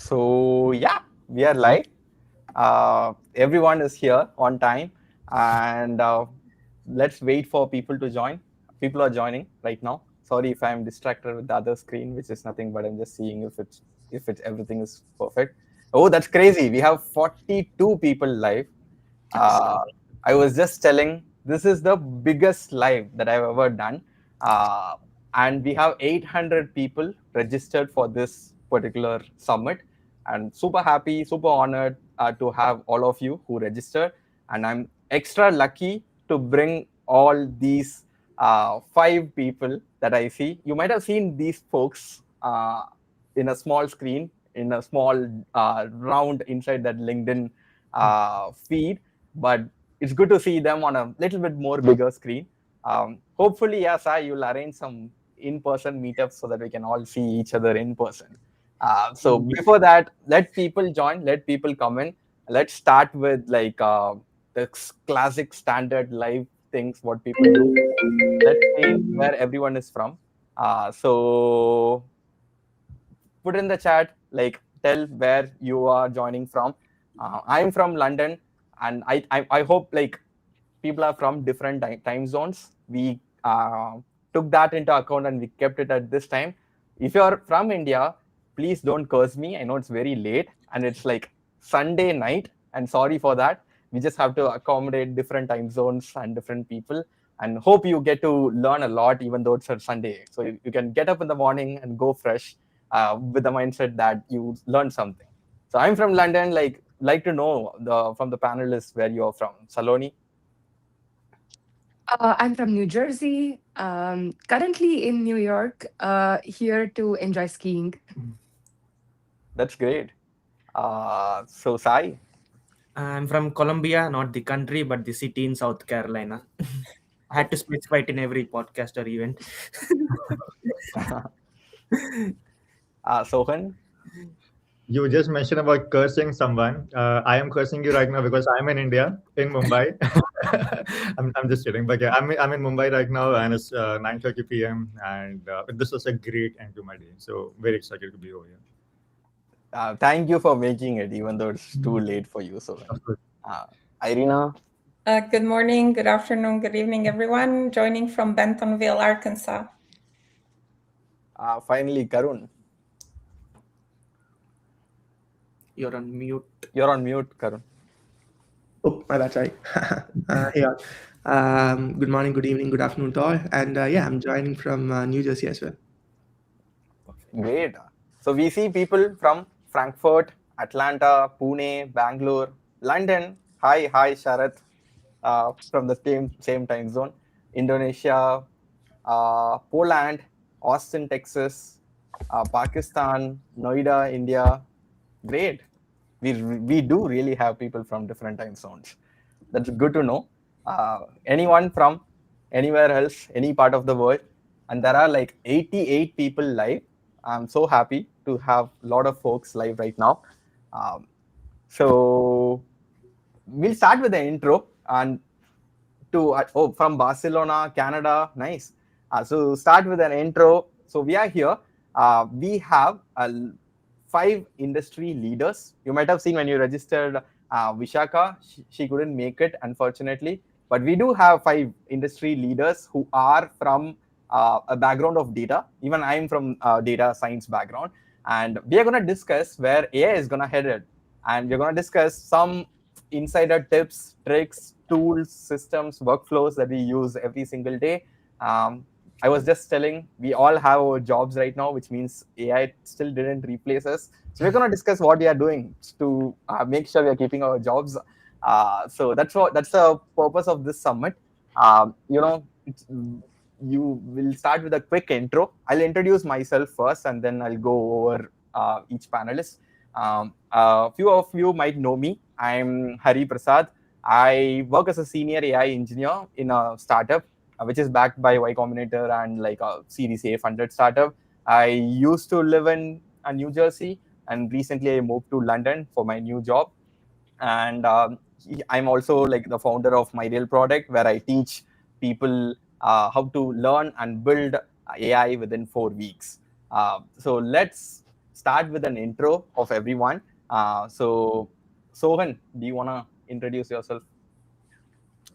So yeah, we are live. Everyone is here on time, and let's wait for people to join. People are joining right now. Sorry if I'm distracted with the other screen, which is nothing but I'm just seeing if it's everything is perfect. Oh, that's crazy. We have 42 people live. Uh, I was just telling this is the biggest live that I've ever done. Uh, and we have 800 people registered for this particular summit. And super happy, super honored to have all of you who registered. And I'm extra lucky to bring all these five people that I see. You might have seen these folks in a small screen, in a small round inside that LinkedIn feed, but it's good to see them on a little bit more bigger screen. Hopefully, yes, you'll arrange some in-person meetups so that we can all see each other in person. So before that, let people join, let people come in. Let's start with the classic standard live things, what people do. Let's see where everyone is from. So put in the chat, tell where you are joining from. I'm from London, and I hope people are from different time zones. We took that into account and we kept it at this time. If you're from India, please don't curse me. I know it's very late and it's like Sunday night, and sorry for that. We just have to accommodate different time zones and different people. And hope you get to learn a lot, even though it's a Sunday. So you can get up in the morning and go fresh with the mindset that you learned something. So I'm from London. Like to know from the panelists where you're from. Saloni. I'm from New Jersey, currently in New York, here to enjoy skiing. That's great. So Sai. I'm from Colombia, not the country, but the city in South Carolina. I had to specify it in every podcast or event. Sohan. You just mentioned about cursing someone. I am cursing you right now because I'm in India, in Mumbai. I'm just kidding, but yeah, I'm in Mumbai right now, and it's 9:30 p.m. And this was a great end to my day. So very excited to be over here. Thank you for making it, even though it's too late for you, Sohan. Of course. Irina. Good morning, good afternoon, good evening, everyone. Joining from Bentonville, Arkansas. Finally, Karun. You're on mute. You're on mute, Karun. Oh, my bad, sorry. Yeah. Good morning, good evening, good afternoon to all. And yeah, I'm joining from New Jersey as well. Great. So we see people from Frankfurt, Atlanta, Pune, Bangalore, London. Hi, Sharath. From the same time zone. Indonesia, Poland, Austin, Texas, Pakistan, Noida, India. Great. We do really have people from different time zones. That's good to know. Anyone from anywhere else, any part of the world, and there are like 88 people live. I'm so happy to have a lot of folks live right now. So we'll start with the intro and from Barcelona, Canada. Nice. So start with an intro. So we are here. We have 5 industry leaders. You might have seen when you registered Vishaka, she couldn't make it, unfortunately. But we do have 5 industry leaders who are from a background of data. Even I'm from data science background. And we are going to discuss where AI is going to head it. And we're going to discuss some insider tips, tricks, tools, systems, workflows that we use every single day. I was just telling, we all have our jobs right now, which means AI still didn't replace us. So we're going to discuss what we are doing to make sure we are keeping our jobs. So that's the purpose of this summit. You will start with a quick intro. I'll introduce myself first, and then I'll go over each panelist. A few of you might know me. I'm Hari Prasad. I work as a senior AI engineer in a startup, which is backed by Y Combinator and like a Series A funded startup. I used to live in New Jersey, and recently I moved to London for my new job. And I'm also like the founder of MyRealProduct, where I teach people how to learn and build AI within 4 weeks. So let's start with an intro of everyone. So, Sohan, do you want to introduce yourself?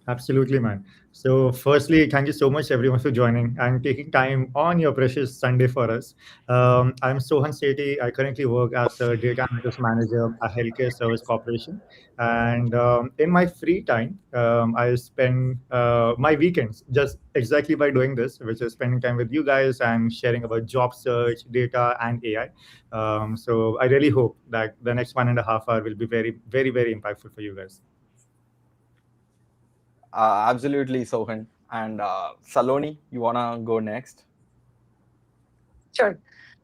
Absolutely, man. So, firstly, thank you so much, everyone, for joining and taking time on your precious Sunday for us. I'm Sohan Sethi. I currently work as a data analytics manager at Healthcare Service Corporation. And in my free time, I spend my weekends just exactly by doing this, which is spending time with you guys and sharing about job search, data, and AI. So, I really hope that the next 1.5 hours will be very, very, very impactful for you guys. Absolutely, Sohan. And Saloni, you want to go next? Sure.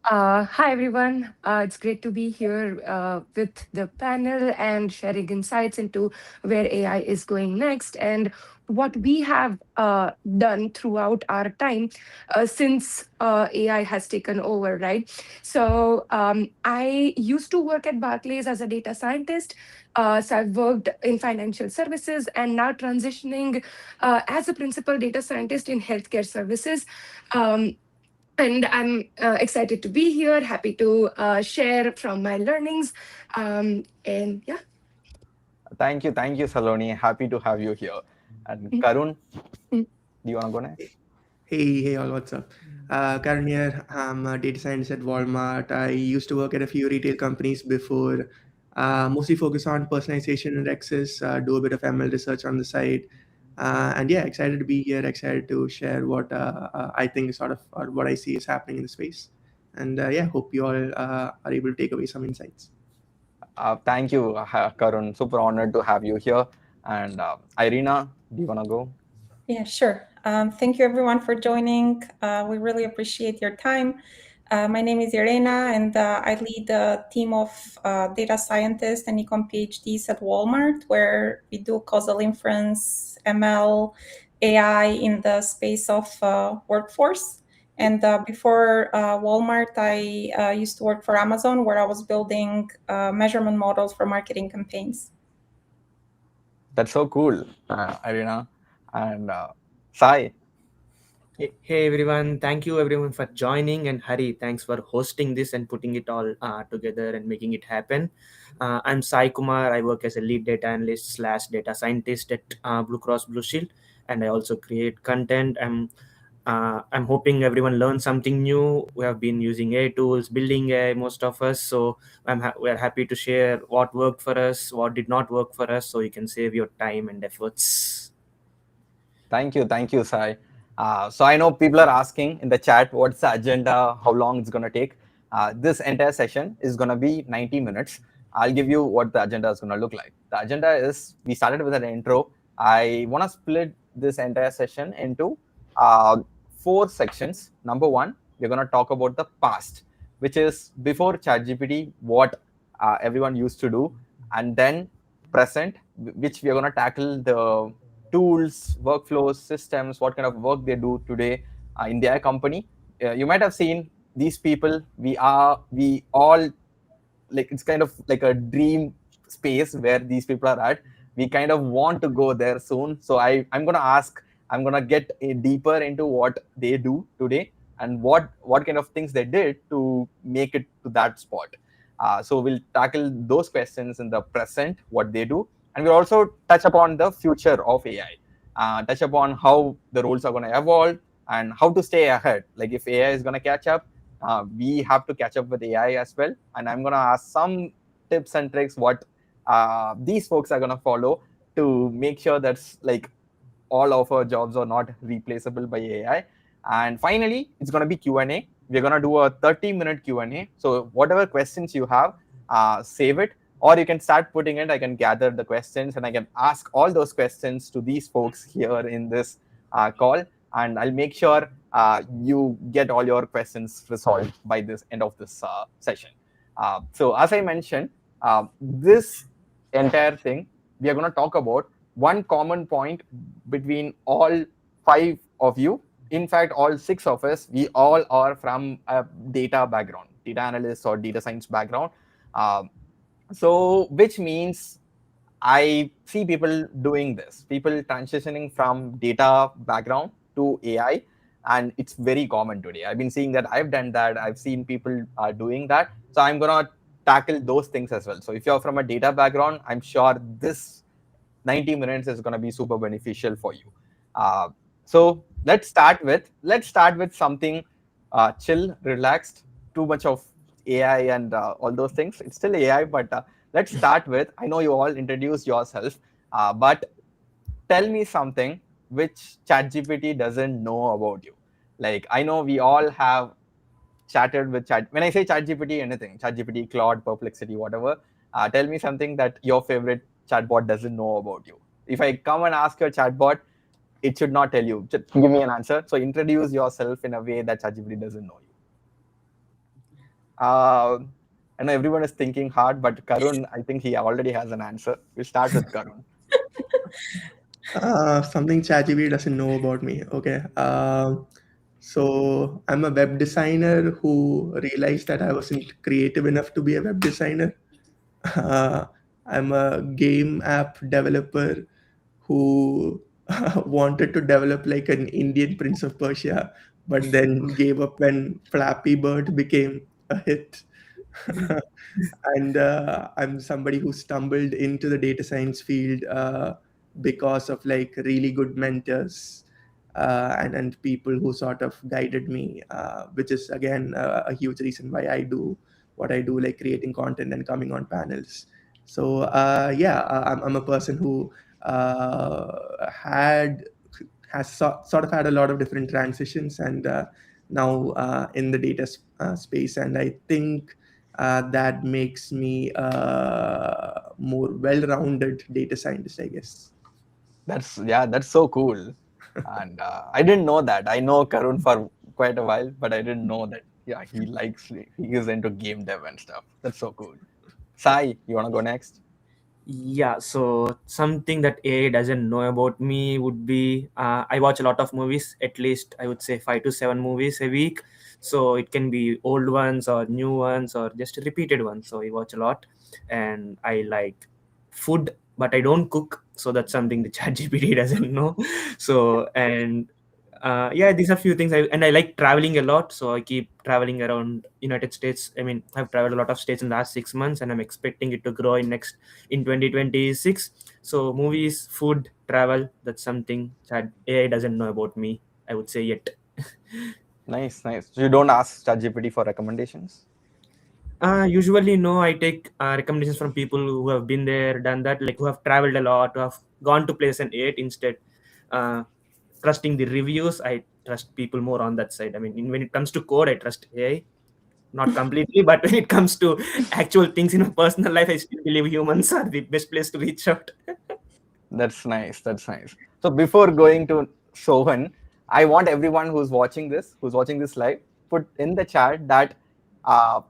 Hi, everyone. It's great to be here with the panel and sharing insights into where AI is going next and what we have done throughout our time since AI has taken over, right? So, I used to work at Barclays as a data scientist. So, I've worked in financial services and now transitioning as a principal data scientist in healthcare services. And I'm excited to be here, happy to share from my learnings. And yeah. Thank you, Saloni. Happy to have you here. And Mm, Karun, mm. do you want to go next? Hey, all, what's up? Karan here. I'm a data scientist at Walmart. I used to work at a few retail companies before, mostly focus on personalization and access, do a bit of ML research on the side. And yeah, excited to be here, excited to share what I think is sort of, or what I see is happening in the space. And yeah, hope you all are able to take away some insights. Thank you, Karun. Super honored to have you here. And Irina, do you want to go? Yeah, sure. Thank you, everyone, for joining. We really appreciate your time. My name is Irena, and I lead a team of data scientists and econ PhDs at Walmart, where we do causal inference, ML, AI in the space of workforce. And before Walmart, I used to work for Amazon, where I was building measurement models for marketing campaigns. That's so cool, Irina. And Sai, Hey everyone, thank you everyone for joining, and Hari, thanks for hosting this and putting it all together and making it happen. I'm Sai Kumar. I work as a lead data analyst slash data scientist at Blue Cross Blue Shield, and I also create content. I'm hoping everyone learns something new. We have been using AI tools, building AI, most of us. So we're happy to share what worked for us, what did not work for us, so you can save your time and efforts. thank you, Sai. So I know people are asking in the chat what's the agenda, how long it's going to take. This entire session is going to be 90 minutes. I'll give you what the agenda is going to look like. The agenda is we started with an intro. I want to split this entire session into uh, 4 sections. Number one, we're going to talk about the past, which is before ChatGPT, what everyone used to do, and then present, which we're going to tackle the tools, workflows, systems, what kind of work they do today in their company. You might have seen these people. We all like it's kind of like a dream space where these people are at. We kind of want to go there soon. So I'm gonna ask. I'm gonna get deeper into what they do today and what kind of things they did to make it to that spot. So we'll tackle those questions in the present, what they do, and we'll also touch upon the future of AI. Touch upon how the roles are going to evolve and how to stay ahead. Like if AI is going to catch up, we have to catch up with AI as well. And I'm going to ask some tips and tricks what these folks are going to follow to make sure that's like all of our jobs are not replaceable by AI. And finally, it's going to be Q&A. We're going to do a 30-minute Q&A. So whatever questions you have, save it, or you can start putting it. I can gather the questions and I can ask all those questions to these folks here in this call. And I'll make sure you get all your questions resolved by this end of this session. So as I mentioned, this entire thing, we are going to talk about one common point between all 5 of you. In fact, all 6 of us, we all are from a data background, data analyst or data science background. So which means I see people doing this, people transitioning from data background to AI. and it's very common today. I've been seeing that, I've done that, I've seen people are doing that. So I'm gonna tackle those things as well. So if you're from a data background, I'm sure this 90 minutes is going to be super beneficial for you. So let's start with something chill, relaxed. Too much of AI and all those things. It's still AI, but let's start with. I know you all introduced yourself, but tell me something which ChatGPT doesn't know about you. Like, I know we all have chatted with chat. When I say ChatGPT, anything, ChatGPT, Claude, Perplexity, whatever. Tell me something that your favorite chatbot doesn't know about you. If I come and ask your chatbot, it should not tell you. Just give me an answer. So introduce yourself in a way that ChatGPT doesn't know you. I know everyone is thinking hard, but Karun, I think he already has an answer. We'll start with Karun. Something ChatGPT doesn't know about me. Okay. So I'm a web designer who realized that I wasn't creative enough to be a web designer. Uh, I'm a game app developer who wanted to develop like an Indian Prince of Persia, but then gave up when Flappy Bird became a hit. And I'm somebody who stumbled into the data science field because of like really good mentors and people who sort of guided me, which is again a huge reason why I do what I do, like creating content and coming on panels. So yeah, I'm a person who had sort of had a lot of different transitions and now in the data space, and I think that makes me a more well-rounded data scientist, I guess. That's so cool. And I didn't know that. I know Karun for quite a while, but I didn't know that. Yeah, he is into game dev and stuff. That's so cool. Sai, you wanna go next? Yeah, so something that AI doesn't know about me would be I watch a lot of movies, at least I would say 5 to 7 movies a week. So it can be old ones or new ones or just repeated ones. So I watch a lot, and I like food, but I don't cook. So that's something the ChatGPT doesn't know. So and yeah, these are few things. I like traveling a lot, so I keep traveling around United States. I mean, I've traveled a lot of states in the last 6 months, and I'm expecting it to grow in 2026. So movies, food, travel, that's something that AI doesn't know about me, I would say, yet. Nice, nice. So you don't ask ChatGPT for recommendations? Usually, no, I take recommendations from people who have been there, done that, like who have traveled a lot, who have gone to place and ate instead. Uh, Trusting the reviews, I trust people more on that side. I mean, when it comes to code, I trust AI, not completely, but when it comes to actual things in my personal life, I still believe humans are the best place to reach out. That's nice. That's nice. So before going to Sohan, I want everyone who's watching this live, put in the chat that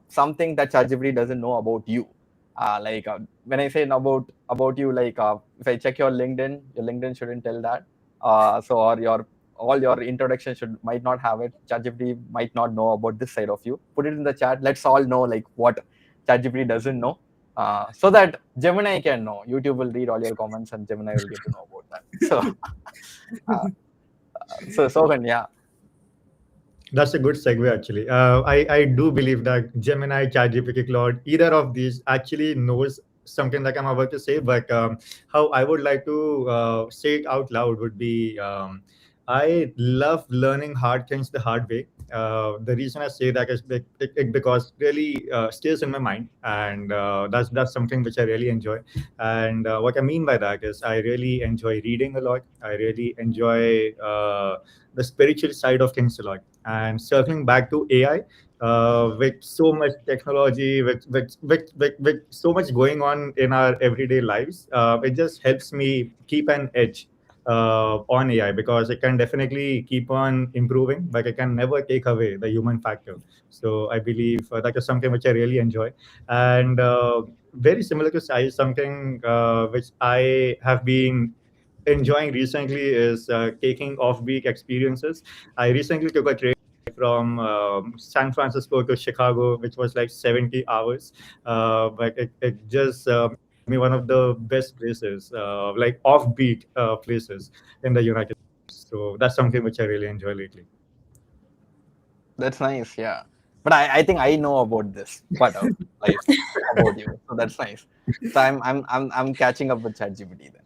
something that ChatGPT doesn't know about you. Like when I say about you, like if I check your LinkedIn shouldn't tell that. So or your all your introduction might not have it. ChatGPT might not know about this side of you. Put it in the chat. Let's all know like what ChatGPT doesn't know, so that Gemini can know. YouTube will read all your comments and Gemini will get to know about that. So, uh, so Sohan, yeah, That's a good segue, actually. I do believe that Gemini, ChatGPT, Claude, either of these actually knows something that I'm about to say. But how I would like to say it out loud would be I love learning hard things the hard way. The reason I say that is because it really stays in my mind, and that's something which I really enjoy. And what I mean by that is I really enjoy reading a lot. I really enjoy the spiritual side of things a lot. And circling back to AI, with so much technology, with so much going on in our everyday lives, it just helps me keep an edge on AI, because it can definitely keep on improving, but it can never take away the human factor. So I believe that is something which I really enjoy. And very similar to size, something which I have been enjoying recently is taking off-peak experiences. I recently took a trip from San Francisco to Chicago, which was like 70 hours. But it just made me one of the best places, like off-beat places in the United States. So that's something which I really enjoy lately. That's nice. Yeah. But I think I know about this part of life about you. So that's nice. So I'm catching up with ChatGPT then.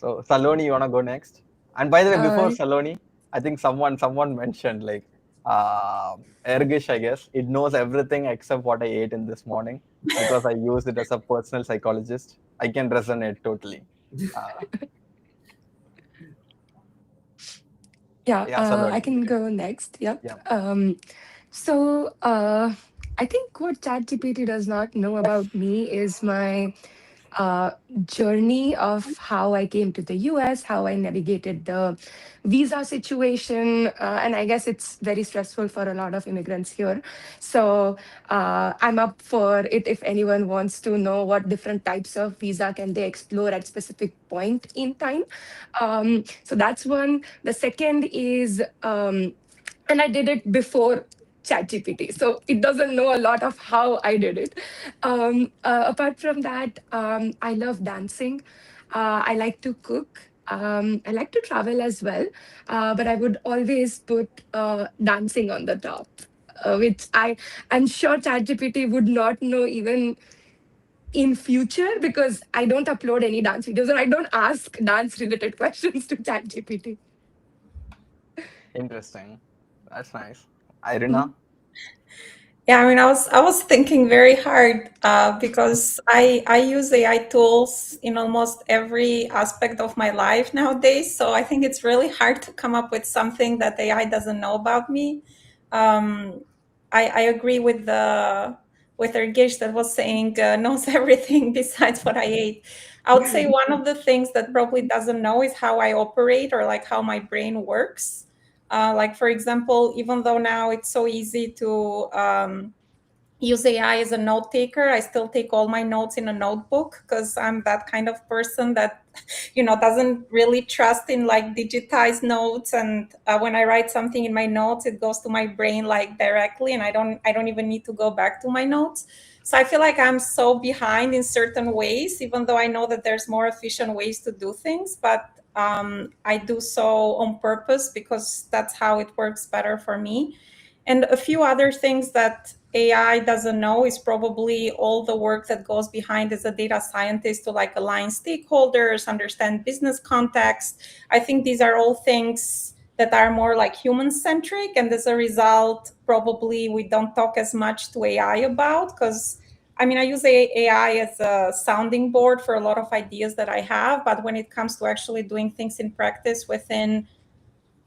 So Saloni, you wanna go next? And by the way, before Uh, Saloni, I think someone mentioned like Ergish, I guess. It knows everything except what I ate in this morning because I used it as a personal psychologist. I can resonate totally. Uh, yeah, yeah, I Saloni, you can can. go next. Yep. Yeah. So I think what ChatGPT does not know about me is my uh, journey of how I came to the US, how I navigated the visa situation. And I guess it's very stressful for a lot of immigrants here. So I'm up for it if anyone wants to know what different types of visa can they explore at specific point in time. So that's one. The second is, and I did it before ChatGPT, so it doesn't know a lot of how I did it. Apart from that, I love dancing. I like to cook. I like to travel as well, but I would always put dancing on the top, which I'm sure ChatGPT would not know even in future because I don't upload any dance videos and I don't ask dance related questions to ChatGPT. Interesting. That's nice. Irina? Yeah, I mean, I was thinking very hard because I use AI tools in almost every aspect of my life nowadays. So I think it's really hard to come up with something that AI doesn't know about me. Um, I agree with the with Ergish that was saying knows everything besides what I ate. I would say one of the things that probably doesn't know is how I operate or like how my brain works. Like for example, even though now it's so easy to use AI as a note taker, I still take all my notes in a notebook because I'm that kind of person that doesn't really trust in like digitized notes. And when I write something in my notes, it goes to my brain like directly, and I don't even need to go back to my notes. So I feel like I'm so behind in certain ways, even though I know that there's more efficient ways to do things. But I do so on purpose because that's how it works better for me. And a few other things that AI doesn't know is probably all the work that goes behind as a data scientist to like align stakeholders, understand business context. I think these are all things that are more like human centric. And as a result, probably we don't talk as much to AI about because I mean, I use AI as a sounding board for a lot of ideas that I have. But when it comes to actually doing things in practice within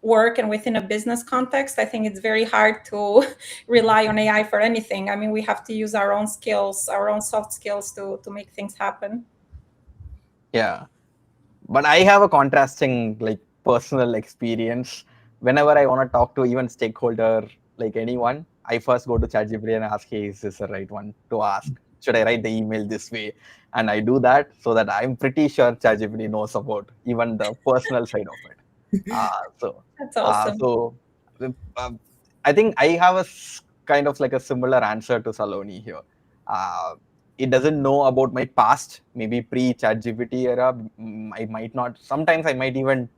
work and within a business context, I think it's very hard to rely on AI for anything. I mean, we have to use our own skills, our own soft skills to make things happen. Yeah. But I have a contrasting like personal experience. Whenever I want to talk to even stakeholder, like anyone, I first go to ChatGPT and ask, hey, is this the right one to ask? Should I write the email this way? And I do that so that I'm pretty sure ChatGPT knows about even the personal side of it. So, That's awesome. so uh, I think I have kind of like a similar answer to Saloni here. Uh, it doesn't know about my past, maybe pre-ChatGPT era. I might not. Sometimes I might even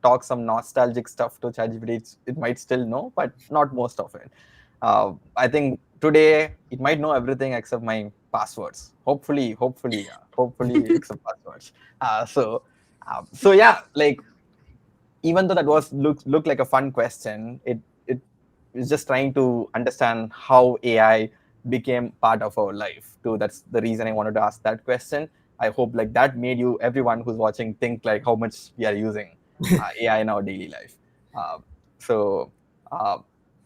talk some nostalgic stuff to ChatGPT. It might still know, but not most of it. I think today it might know everything except my passwords. Hopefully, except passwords. So yeah, like even though that was looked like a fun question, it is just trying to understand how AI became part of our life too. That's the reason I wanted to ask that question. I hope like that made you everyone who's watching think like how much we are using AI in our daily life. Uh, so uh,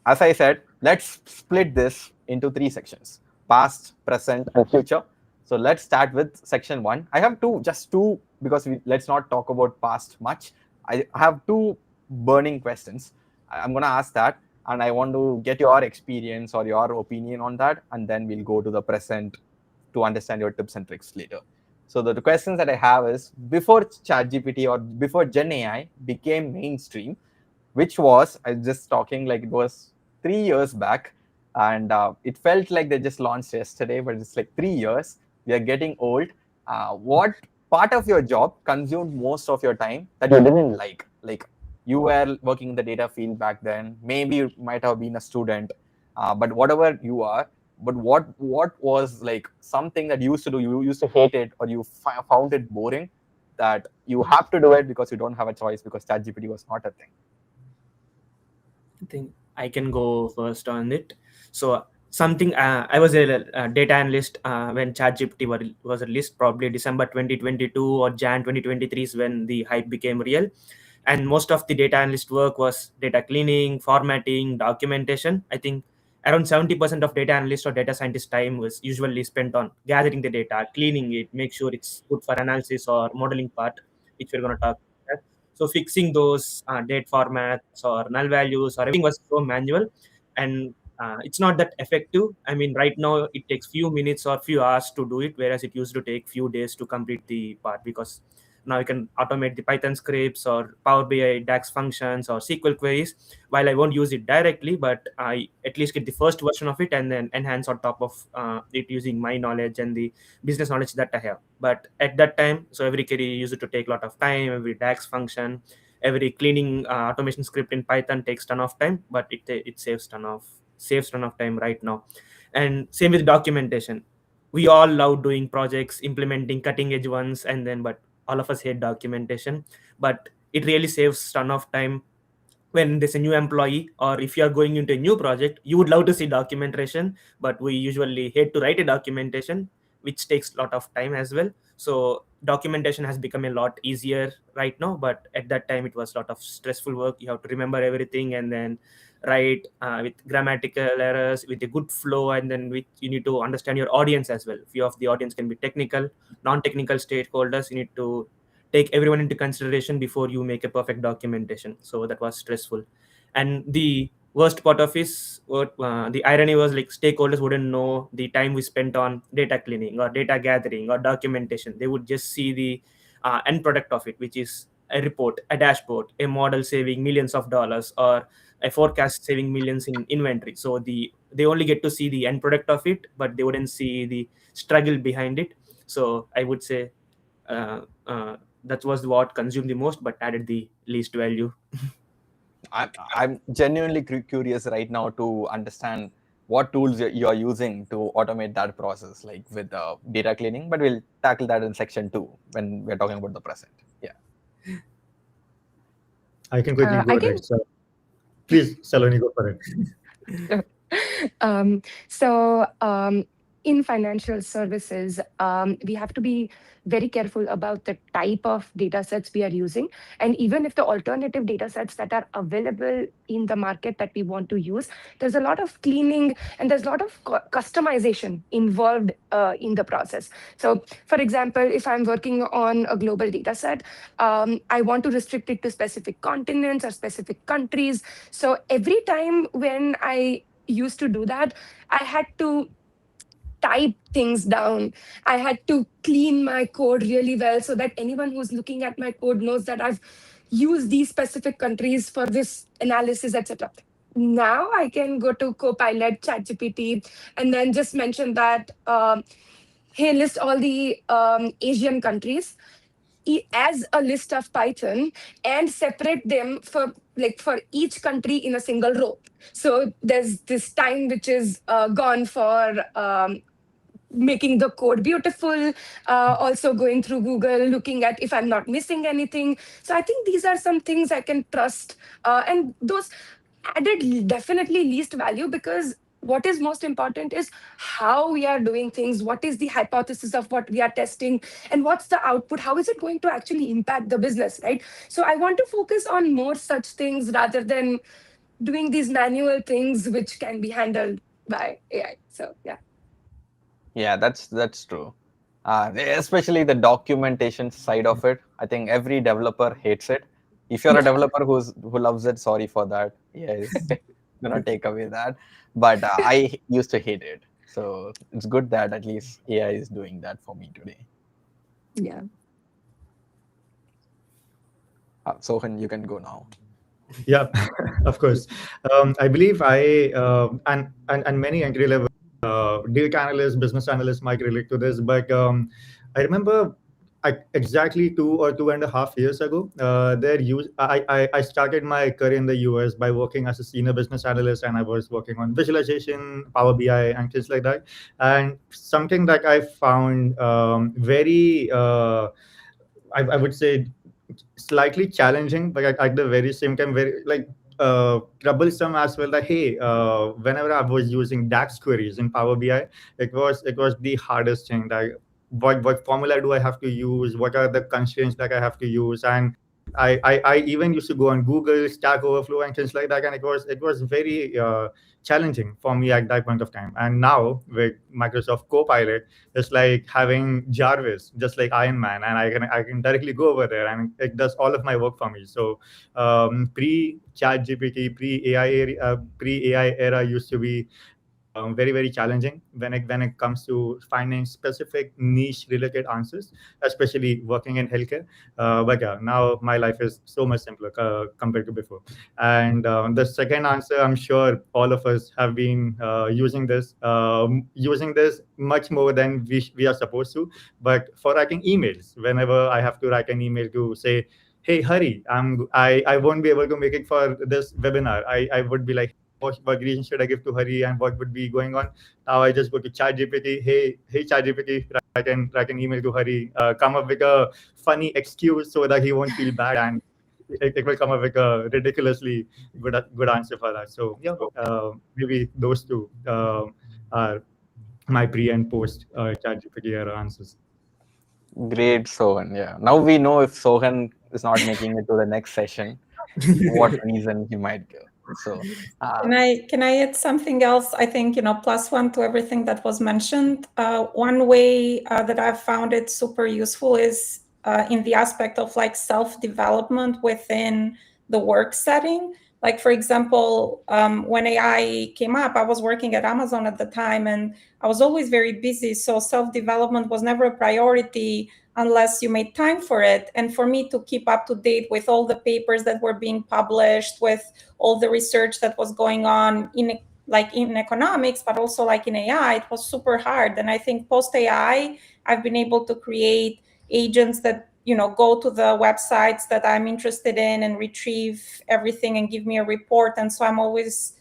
as I said, let's split this into three sections: past, present, and future. So let's start with section one. I have just two, because let's not talk about past much. I have two burning questions. I'm going to ask that, and I want to get your experience or your opinion on that, and then we'll go to the present to understand your tips and tricks later. So the questions that I have is, before ChatGPT or before Gen AI became mainstream, which was, I was just talking like it was 3 years back, and it felt like they just launched yesterday, but it's like 3 years. We are getting old. What part of your job consumed most of your time that you didn't like? Like you were working in the data field back then. Maybe you might have been a student, but whatever you are, but what was like something that you used to do, you used to hate it, or you found it boring, that you have to do it because you don't have a choice because ChatGPT was not a thing? I think I can go first on it. So something I was a data analyst when ChatGPT was released, probably December 2022 or Jan 2023 is when the hype became real. And most of the data analyst work was data cleaning, formatting, documentation. I think around 70% of data analyst or data scientist time was usually spent on gathering the data, cleaning it, make sure it's good for analysis or modeling part, which we're going to talk about. So fixing those date formats or null values or everything was so manual, and it's not that effective. I mean, right now it takes few minutes or few hours to do it, whereas it used to take few days to complete the part, because now you can automate the Python scripts or Power BI DAX functions or SQL queries. While I won't use it directly, but I at least get the first version of it and then enhance on top of it using my knowledge and the business knowledge that I have. But at that time, so every query used to take a lot of time. Every DAX function, every cleaning automation script in Python takes ton of time, but it saves ton of time right now. And same with documentation. We all love doing projects, implementing cutting edge ones, and then but all of us hate documentation. But it really saves ton of time when there's a new employee, or if you are going into a new project, you would love to see documentation, but we usually hate to write a documentation, which takes a lot of time as well. So documentation has become a lot easier right now, but at that time it was a lot of stressful work. You have to remember everything and then write with grammatical errors, with a good flow, and then you need to understand your audience as well. Few of the audience can be technical, non-technical stakeholders. You need to take everyone into consideration before you make a perfect documentation. So that was stressful. And the worst part of is what the irony was, like stakeholders wouldn't know the time we spent on data cleaning or data gathering or documentation. They would just see the end product of it, which is a report, a dashboard, a model saving millions of dollars, or a forecast saving millions in inventory. So they only get to see the end product of it, but they wouldn't see the struggle behind it. So I would say uh, uh, that was what consumed the most but added the least value. I'm genuinely curious right now to understand what tools you are using to automate that process, like with data cleaning. But we'll tackle that in section 2 when we're talking about the present. Yeah. I can quickly go I can. next. So please, Saloni, go for it. In financial services, we have to be very careful about the type of data sets we are using. And even if the alternative data sets that are available in the market that we want to use, there's a lot of cleaning and there's a lot of customization involved in the process. So, for example, if I'm working on a global data set, I want to restrict it to specific continents or specific countries. So every time when I used to do that, I had to type things down. I had to clean my code really well so that anyone who's looking at my code knows that I've used these specific countries for this analysis, etc. Now I can go to Copilot, ChatGPT, and then just mention that, hey, list all the Asian countries as a list of Python and separate them for each country in a single row. So there's this time which is gone for making the code beautiful, also going through Google, looking at if I'm not missing anything. So I think these are some things I can trust. And those added definitely least value, because what is most important is how we are doing things, what is the hypothesis of what we are testing, and what's the output, how is it going to actually impact the business, right? So I want to focus on more such things rather than doing these manual things which can be handled by AI. So yeah. Yeah, that's true. Especially the documentation side of it. I think every developer hates it. If you're a developer who loves it, sorry for that. Yeah, it's gonna take away that. But I used to hate it. So it's good that at least AI is doing that for me today. Yeah. Sohan, you can go now. Yeah, of course. I believe and many entry level data analysts, business analysts might relate to this. But I remember exactly 2 or 2.5 years ago. I started my career in the US by working as a senior business analyst, and I was working on visualization, Power BI, and things like that. And something that I found very, I would say, slightly challenging, but at the very same time, very like troublesome as well. That hey, whenever I was using DAX queries in Power BI, it was the hardest thing. That what formula do I have to use? What are the constraints that I have to use? And I even used to go on Google, Stack Overflow, and things like that, and it was very challenging for me at that point of time. And now with Microsoft Copilot, it's like having Jarvis, just like Iron Man, and I can directly go over there, and it does all of my work for me. So pre Chat GPT, pre AI era used to be very very challenging when it comes to finding specific niche related answers, especially working in healthcare. But yeah, now my life is so much simpler compared to before. And the second answer, I'm sure all of us have been using this much more than we are supposed to. But for writing emails, whenever I have to write an email to say, hey Hari, I won't be able to make it for this webinar, I would be like, what reason should I give to Hari and what would be going on? Now I just go to ChatGPT. Hey ChatGPT, write an email to Hari. Come up with a funny excuse so that he won't feel bad, and it will come up with a ridiculously good answer for that. So yeah, maybe those two are my pre and post ChatGPT era answers. Great, Sohan. Yeah. Now we know if Sohan is not making it to the next session, what reason he might give. So, Can I add something else? I think, plus one to everything that was mentioned. One way that I've found it super useful is in the aspect of like self-development within the work setting. Like, for example, when AI came up, I was working at Amazon at the time, and I was always very busy. So self-development was never a priority unless you made time for it. And for me to keep up to date with all the papers that were being published, with all the research that was going on in economics, but also like in AI, it was super hard. And I think post AI, I've been able to create agents that go to the websites that I'm interested in and retrieve everything and give me a report. And so I'm always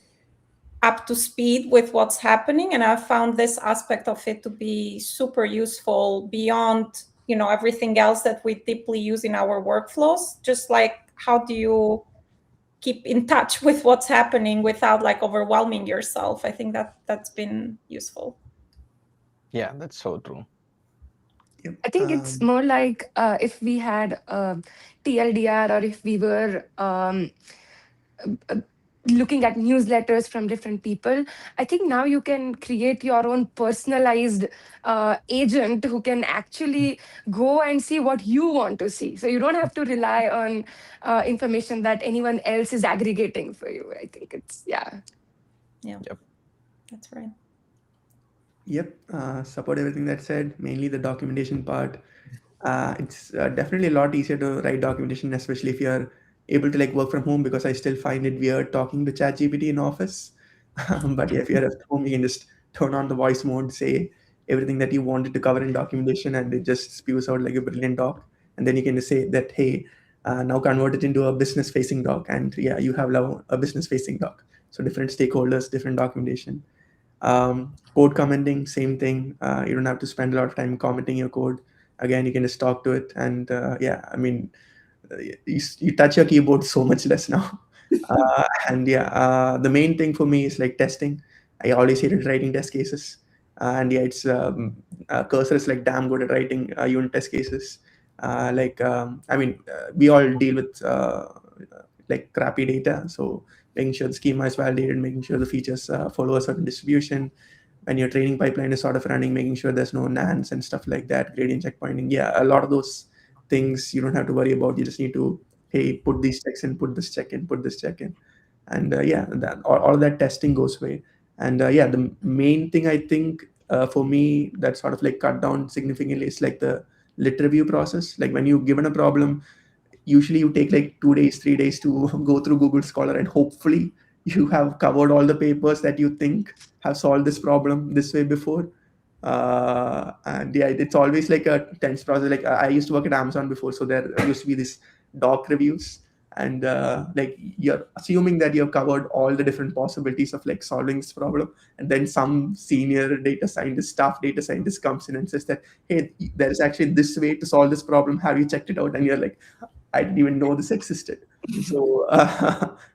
up to speed with what's happening. And I've found this aspect of it to be super useful beyond everything else that we deeply use in our workflows. Just like, how do you keep in touch with what's happening without like overwhelming yourself? I think that's been useful. yeah, that's so true. Yep. I think it's more like if we had TLDR, or if we were looking at newsletters from different people. I think now you can create your own personalized agent who can actually go and see what you want to see. So you don't have to rely on information that anyone else is aggregating for you. I think it's, yeah. Yep. That's right. Yep, support everything that said, mainly the documentation part. It's definitely a lot easier to write documentation, especially if you're able to like work from home, because I still find it weird talking to ChatGPT in office. But yeah, if you're at home, you can just turn on the voice mode, say everything that you wanted to cover in documentation, and it just spews out like a brilliant doc. And then you can just say that, hey, now convert it into a business facing doc. And yeah, you have now a business facing doc. So different stakeholders, different documentation. Code commenting, same thing. You don't have to spend a lot of time commenting your code. Again, you can just talk to it, and yeah, I mean, you touch your keyboard so much less now. And yeah, the main thing for me is like testing. I always hated writing test cases, and yeah, it's Cursor is like damn good at writing unit test cases. I mean, we all deal with like crappy data, so making sure the schema is validated, making sure the features follow a certain distribution. When your training pipeline is sort of running, making sure there's no nans and stuff like that, gradient checkpointing. Yeah, a lot of those things you don't have to worry about. You just need to, hey, put these checks in, put this check in, put this check in. And yeah, all of that testing goes away. And yeah, the main thing I think for me that sort of like cut down significantly is like the lit review process. Like when you're given a problem, usually you take like 2 days, 3 days to go through Google Scholar, and hopefully you have covered all the papers that you think have solved this problem this way before. And yeah, it's always like a tense process. Like I used to work at Amazon before, so there used to be this doc reviews, and like you're assuming that you've covered all the different possibilities of like solving this problem, and then some senior data scientist, staff data scientist comes in and says that, hey, there is actually this way to solve this problem. Have you checked it out? And you're like, I didn't even know this existed. So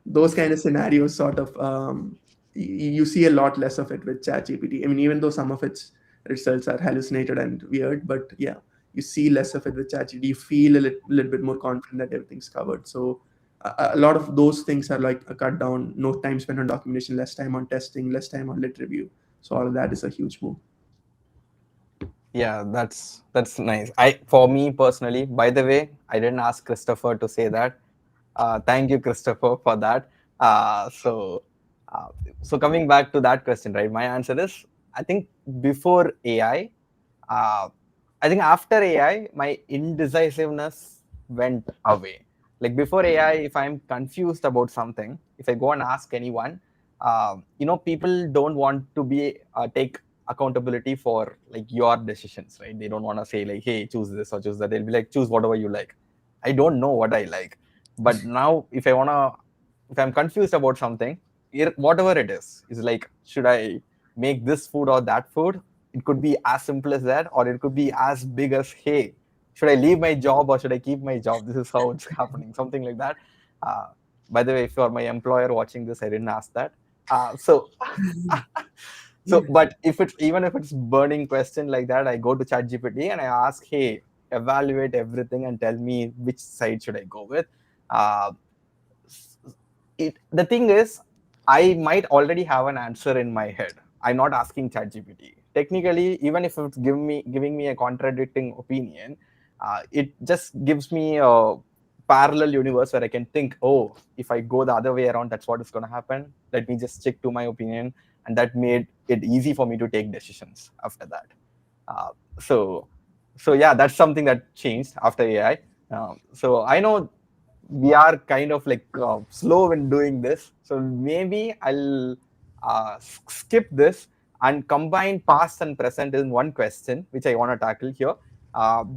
those kind of scenarios sort of you see a lot less of it with ChatGPT. I mean, even though some of its results are hallucinated and weird, but yeah, you see less of it with ChatGPT. You feel a little bit more confident that everything's covered. So a lot of those things are like a cut down, no time spent on documentation, less time on testing, less time on lit review. So all of that is a huge move. Yeah, that's nice. For me personally, by the way, I didn't ask Christopher to say that. Thank you, Christopher, for that. Uh, so, uh, so coming back to that question, right? My answer is, I think before AI, uh, I think after AI, my indecisiveness went away. Like before AI, if I'm confused about something, if I go and ask anyone, people don't want to be take accountability for like your decisions, right? They don't want to say like, hey, choose this or choose that. They'll be like, choose whatever you like. I don't know what I like, but now if I'm confused about something, whatever it is like, should I make this food or that food? It could be as simple as that, or it could be as big as, hey, should I leave my job or should I keep my job? This is how it's happening, something like that. Uh, by the way, if you're my employer watching this, I didn't ask that. But even if it's burning question like that, I go to ChatGPT and I ask, hey, evaluate everything and tell me which side should I go with. Uh, the thing is, I might already have an answer in my head. I'm not asking ChatGPT. Technically, even if it's giving me a contradicting opinion, it just gives me a parallel universe where I can think, oh, if I go the other way around, that's what is going to happen. Let me just stick to my opinion, and that made it easy for me to take decisions after that. Uh, so, so yeah, that's something that changed after AI. So I know we are kind of like slow in doing this. So maybe I'll skip this and combine past and present in one question, which I want to tackle here.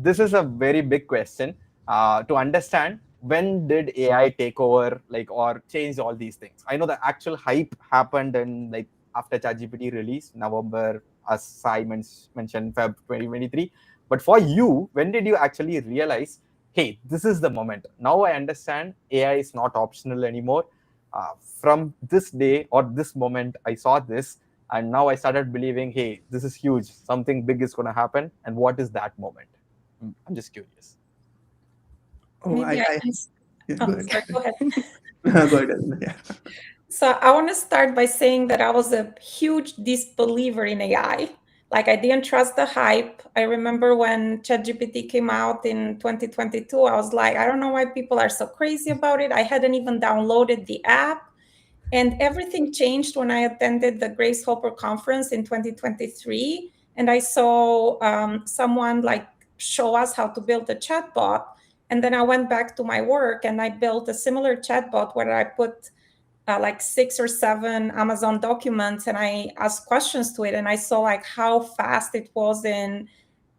This is a very big question to understand. When did AI take over, like, or change all these things? I know the actual hype happened in like after ChatGPT release, November, as Sai mentioned, Feb 2023. But for you, when did you actually realize, hey, this is the moment? Now I understand AI is not optional anymore. From this day or this moment, I saw this, and now I started believing, hey, this is huge. Something big is going to happen. And what is that moment? I'm just curious. Oh, Maybe I can. Yeah, Oh, go ahead. sorry, go ahead. Go ahead. Yeah. So I want to start by saying that I was a huge disbeliever in AI. Like I didn't trust the hype. I remember when ChatGPT came out in 2022, I was like, I don't know why people are so crazy about it. I hadn't even downloaded the app. And everything changed when I attended the Grace Hopper conference in 2023. And I saw someone like show us how to build a chatbot. And then I went back to my work and I built a similar chatbot where I put like 6 or 7 Amazon documents and I asked questions to it. And I saw like how fast it was in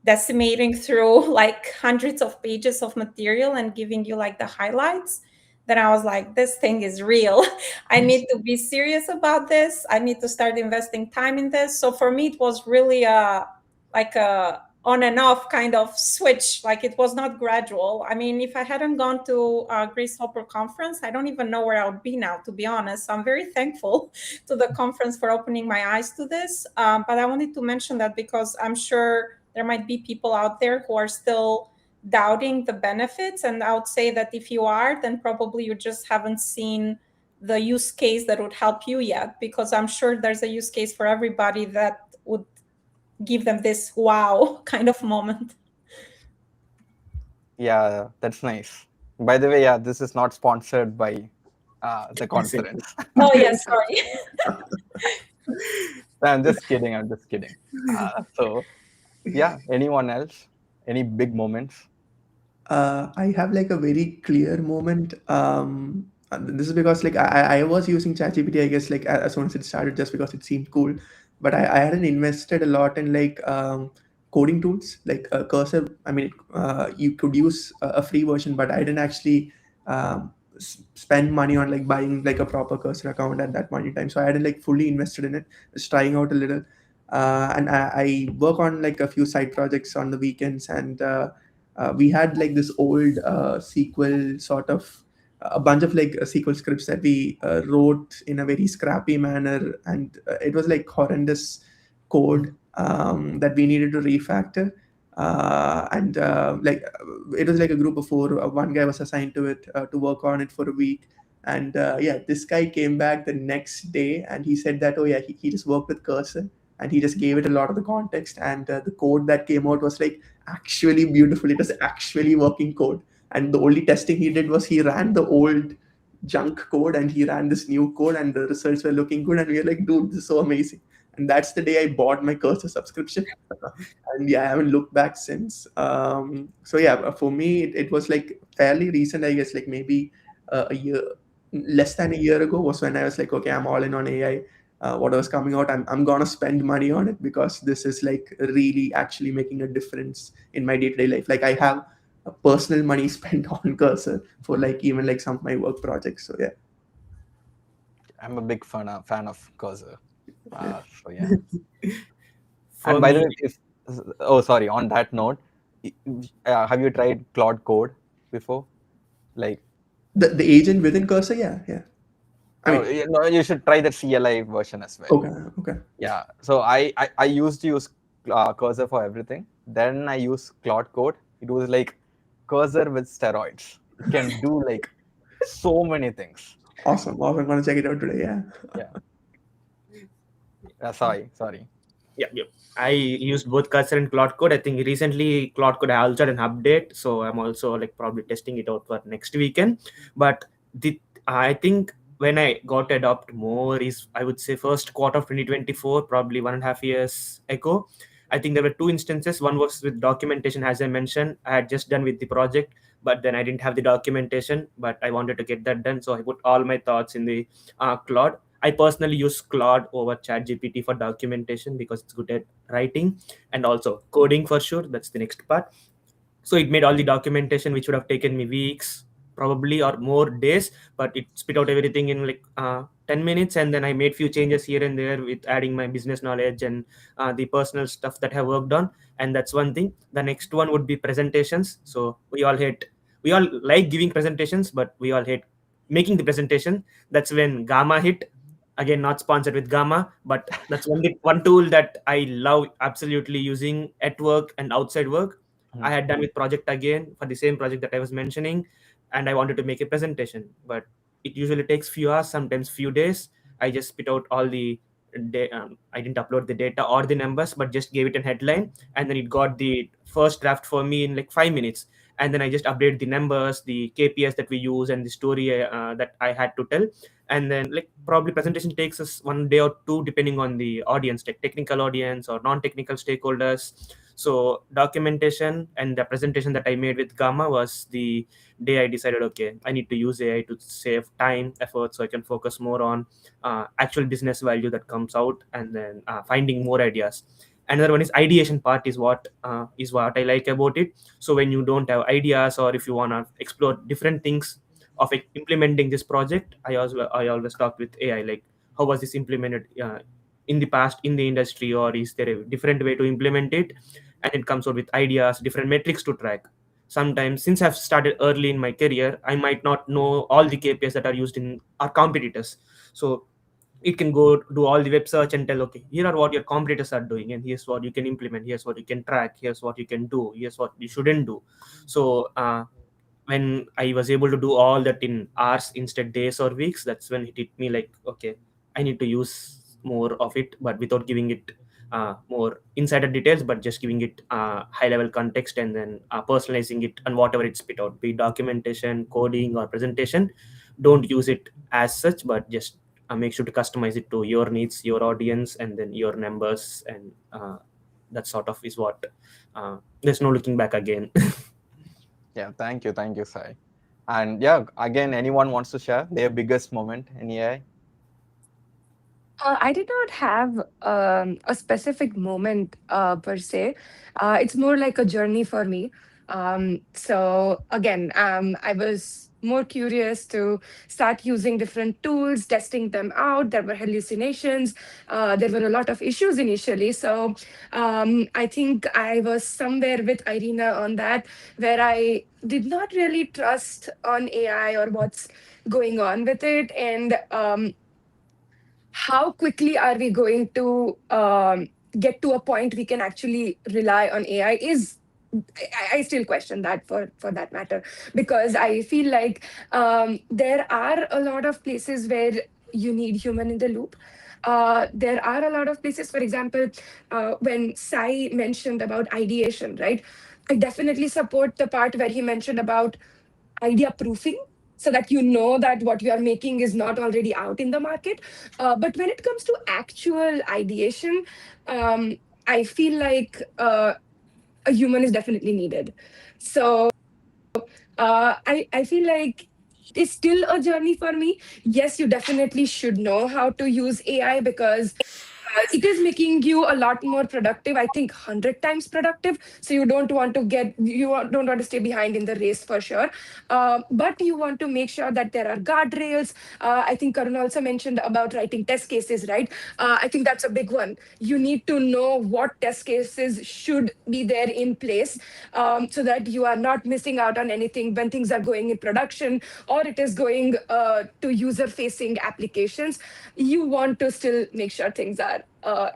decimating through like hundreds of pages of material and giving you like the highlights. Then I was like, this thing is real. I need to be serious about this. I need to start investing time in this. So for me, it was really like a on and off kind of switch. Like it was not gradual. I mean, if I hadn't gone to Grace Hopper conference, I don't even know where I would be now, to be honest. So I'm very thankful to the conference for opening my eyes to this. But I wanted to mention that because I'm sure there might be people out there who are still doubting the benefits. And I would say that if you are, then probably you just haven't seen the use case that would help you yet, because I'm sure there's a use case for everybody that would give them this wow kind of moment. Yeah, that's nice. By the way, yeah, this is not sponsored by the conference. Oh, yes, sorry. I'm just kidding. I'm just kidding. So, yeah, anyone else? Any big moments? I have like a very clear moment. And this is because like I was using ChatGPT, I guess, like as soon as it started, just because it seemed cool. but I hadn't invested a lot in like coding tools like Cursor. I mean, you could use a free version, but I didn't actually spend money on like buying like a proper Cursor account at that point in time. So I hadn't like fully invested in it, just trying out a little. And I work on like a few side projects on the weekends, and we had like this old SQL sort of a bunch of like SQL scripts that we wrote in a very scrappy manner, and it was like horrendous code that we needed to refactor. And like it was like a group of four. One guy was assigned to it to work on it for a week. And yeah, this guy came back the next day and he said that, oh yeah, he just worked with Cursor and he just gave it a lot of the context. And the code that came out was like actually beautiful. It was actually working code, and the only testing he did was he ran the old junk code and he ran this new code, and the results were looking good, and we were like, dude, this is so amazing. And that's the day I bought my Cursor subscription. And yeah, I haven't looked back since. So yeah, for me it was like fairly recent, I guess, like maybe a year, less than a year ago was when I was like, okay, I'm all in on AI. Whatever's coming out, I'm gonna spend money on it because this is like really actually making a difference in my day-to-day life. Like I have personal money spent on Cursor for like even like some of my work projects. So yeah. I'm a big fan of Cursor. So yeah. For And by the me, way, if sorry, on that note, have you tried Claude Code before? Like The agent within Cursor, yeah. I mean, you should try the CLI version as well. okay. Yeah. So I used to use Cursor for everything. Then I use Claude Code. It was like Cursor with steroids. It can do like so many things. Awesome. I'm gonna check it out today. Yeah. Sorry. yeah. I used both Cursor and Cloud Code. I think recently Cloud Code also had an update, so I'm also like probably testing it out for next weekend. But I think when I got to adopt more is, I would say, first quarter of 2024, probably 1.5 years ago. I think there were two instances. One was with documentation, as I mentioned. I had just done with the project, but then I didn't have the documentation, but I wanted to get that done. So I put all my thoughts in the Claude. I personally use Claude over ChatGPT for documentation because it's good at writing and also coding for sure. That's the next part. So it made all the documentation, which would have taken me weeks probably or more days, but it spit out everything in like 10 minutes. And then I made few changes here and there with adding my business knowledge and the personal stuff that I worked on. And that's one thing. The next one would be presentations. So we all like giving presentations, but we all hate making the presentation. That's when Gamma hit. Again, not sponsored with Gamma, but that's one tool that I love absolutely using at work and outside work. I had done with project again for the same project that I was mentioning, and I wanted to make a presentation, but it usually takes few hours, sometimes few days. I just spit out all the I didn't upload the data or the numbers, but just gave it a headline, and then it got the first draft for me in like 5 minutes. And then I just update the numbers, the KPIs that we use, and the story that I had to tell. And then like probably presentation takes us 1 day or two, depending on the audience, like technical audience or non-technical stakeholders. So documentation and the presentation that I made with Gamma was the day I decided, okay, I need to use AI to save time, effort, so I can focus more on actual business value that comes out, and then finding more ideas. Another one is ideation part is what I like about it. So when you don't have ideas, or if you want to explore different things of implementing this project, I always talk with AI, like how was this implemented in the past in the industry, or is there a different way to implement it? And it comes out with ideas, different metrics to track. Sometimes, since I've started early in my career, I might not know all the KPIs that are used in our competitors. So it can go do all the web search and tell, okay, here are what your competitors are doing, and here's what you can implement, here's what you can track, here's what you can do, here's what you shouldn't do. So when I was able to do all that in hours instead days or weeks, that's when it hit me like, okay, I need to use more of it, but without giving it more insider details, but just giving it high level context, and then personalizing it and whatever it spit out, be documentation, coding, or presentation. Don't use it as such, but just make sure to customize it to your needs, your audience, and then your numbers. And that sort of is what there's no looking back again. Yeah, thank you, Sai. And yeah, again, anyone wants to share their biggest moment in AI? I did not have a specific moment per se. It's more like a journey for me. So again, I was more curious to start using different tools, testing them out. There were hallucinations. There were a lot of issues initially. So I think I was somewhere with Irina on that, where I did not really trust on AI or what's going on with it. And how quickly are we going to get to a point we can actually rely on AI is I still question that for that matter, because I feel like there are a lot of places where you need human in the loop. There are a lot of places, for example, when Sai mentioned about ideation, right? I definitely support the part where he mentioned about idea proofing, so that you know that what you are making is not already out in the market. But when it comes to actual ideation, um, I feel like a human is definitely needed. So I feel like it's still a journey for me. Yes, you definitely should know how to use AI, because it is making you a lot more productive. I think 100 times productive. So don't want to stay behind in the race for sure. But you want to make sure that there are guardrails. I think Karun also mentioned about writing test cases, right? I think that's a big one. You need to know what test cases should be there in place, so that you are not missing out on anything when things are going in production, or it is going to user facing applications. You want to still make sure things are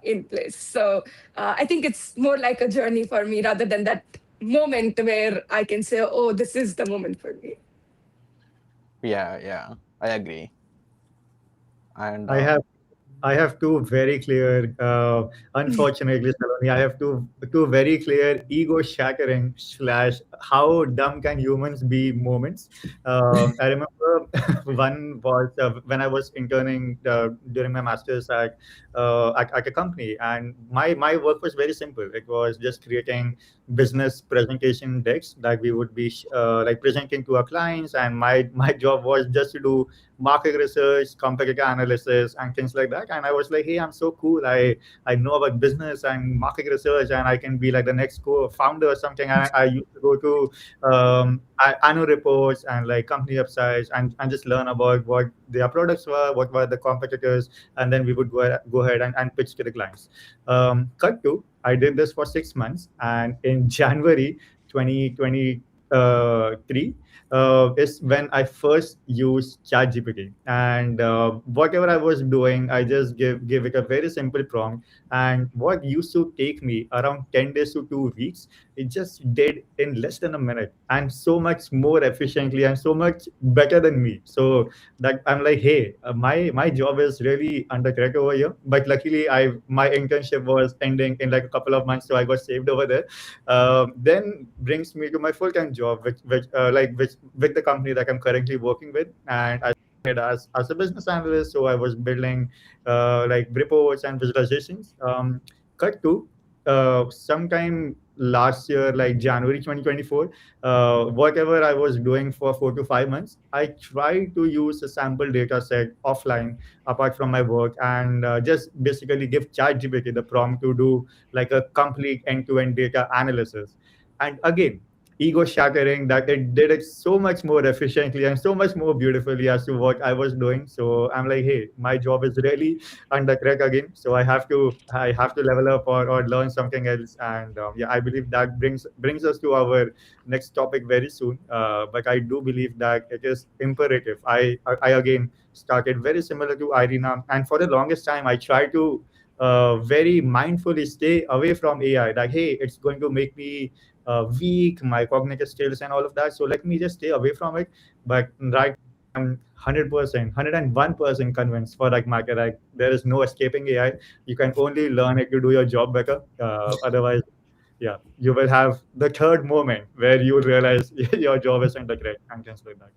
in place. So I think it's more like a journey for me rather than that moment where I can say, oh, this is the moment for me. Yeah, I agree. And I have I have two very clear, unfortunately, Saloni, I have two very clear ego shattering slash how dumb can humans be moments. I remember one was when I was interning during my master's at a company, and my work was very simple. It was just creating business presentation decks that we would be like presenting to our clients, and my job was just to do market research, competitor analysis, and things like that. And I was like, hey, I'm so cool. I know about business and market research, and I can be like the next co-founder or something. And I used to go to annual reports and like company websites and just learn about what their products were, what were the competitors, and then we would go ahead and pitch to the clients. Cut to, I did this for 6 months, and in January 2023 is when I first used ChatGPT. And whatever I was doing, I just give it a very simple prompt. And what used to take me around 10 days to 2 weeks, it just did in less than a minute, and so much more efficiently and so much better than me. So that I'm like, hey, my job is really under threat over here. But luckily, I my internship was ending in like a couple of months, so I got saved over there. Then brings me to my full-time job, which with the company that I'm currently working with, and I started as a business analyst. So I was building like reports and visualizations. Cut to sometime last year, like January 2024, whatever I was doing for 4 to 5 months, I tried to use a sample data set offline apart from my work, and just basically give ChatGPT the prompt to do like a complete end-to-end data analysis. And again, ego shattering that it did it so much more efficiently and so much more beautifully as to what I was doing. So I'm like, hey, my job is really under threat again. So I have to level up or learn something else. And yeah, I believe that brings us to our next topic very soon. But I do believe that it is imperative. I again started very similar to Irina, and for the longest time I tried to very mindfully stay away from AI. Like, hey, it's going to make me weak, my cognitive skills and all of that. So let me just stay away from it. But right, I'm 100%, 101% convinced for like matter. Like there is no escaping AI. You can only learn it to do your job better. Otherwise, yeah, you will have the third moment where you will realize your job isn't a great and things like that.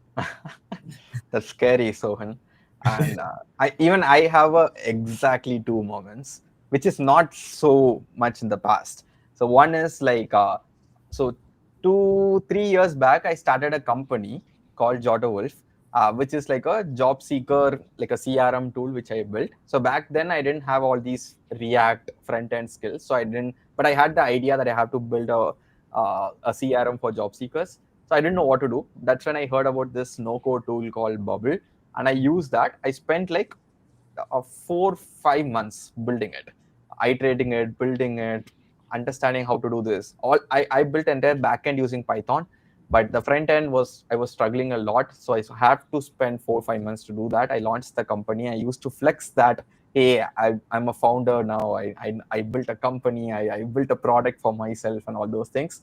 that's scary, Sohan. And I have exactly two moments, which is not so much in the past. So one is like so 2 3 years back, I started a company called Jotter Wolf. which is like a job seeker, like a CRM tool, which I built. So back then I didn't have all these React front end skills. So I didn't, but I had the idea that I have to build a CRM for job seekers. So I didn't know what to do. That's when I heard about this no code tool called Bubble. And I used that. I spent like 4-5 months building it, iterating it, building it, understanding how to do this. I built entire backend using Python, but the front end I was struggling a lot. So I had to spend 4-5 months to do that. I launched the company. I used to flex that, hey, I'm a founder now. I built a company. I built a product for myself and all those things.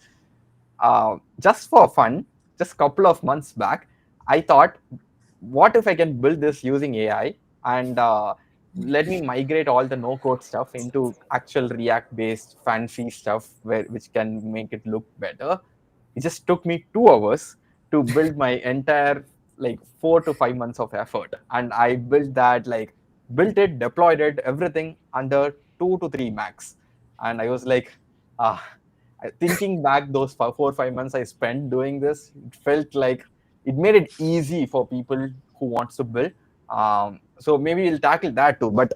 Just for fun, just a couple of months back, I thought, what if I can build this using AI and let me migrate all the no code stuff into actual React based fancy stuff which can make it look better. It just took me 2 hours to build my entire like 4 to 5 months of effort. And I built it, deployed it, everything under 2 to 3 max. And I was like, ah, thinking back those 4 or 5 months I spent doing this, it felt like it made it easy for people who wants to build. So maybe we'll tackle that too. But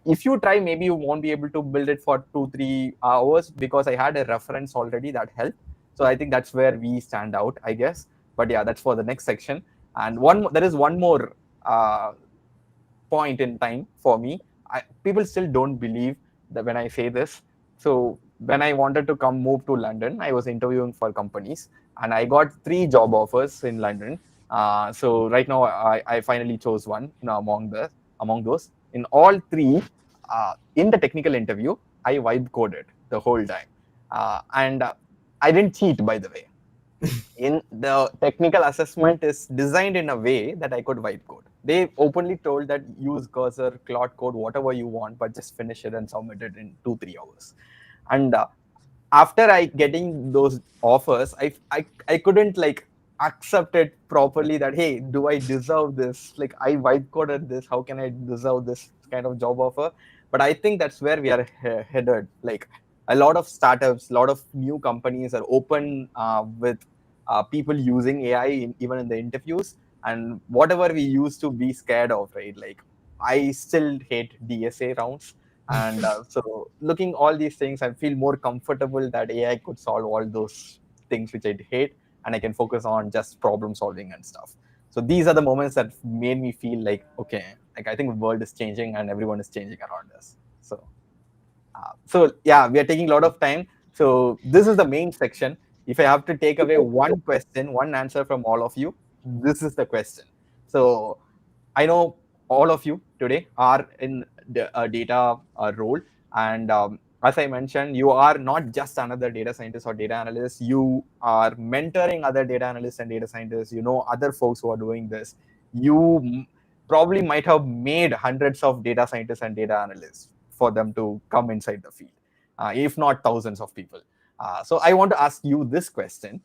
if you try, maybe you won't be able to build it for 2-3 hours because I had a reference already that helped. So I think that's where we stand out, I guess. But yeah, that's for the next section. And there is one more point in time for me. People still don't believe that when I say this. So when I wanted to move to London, I was interviewing for companies, and I got 3 job offers in London. So right now, I finally chose one among those. In all 3, in the technical interview, I vibe coded the whole time, and I didn't cheat, by the way. In the technical assessment is designed in a way that I could vibe code. They openly told that use cursor, Claude code, whatever you want, but just finish it and submit it in 2-3 hours. And after I getting those offers, I couldn't like accept it properly that, hey, do I deserve this? Like, I vibe coded this, how can I deserve this kind of job offer? But I think that's where we are headed. Like, a lot of startups, a lot of new companies are open with people using AI even in the interviews, and whatever we used to be scared of, right? Like, I still hate DSA rounds. And so looking all these things, I feel more comfortable that AI could solve all those things which I hate, and I can focus on just problem solving and stuff. So these are the moments that made me feel like, okay, like I think the world is changing and everyone is changing around us. So yeah, we are taking a lot of time. So this is the main section. If I have to take away one question, one answer from all of you, this is the question. So I know all of you today are in a data role. And as I mentioned, you are not just another data scientist or data analyst. You are mentoring other data analysts and data scientists. You know other folks who are doing this. You probably might have made hundreds of data scientists and data analysts for them to come inside the field, if not thousands of people. So I want to ask you this question.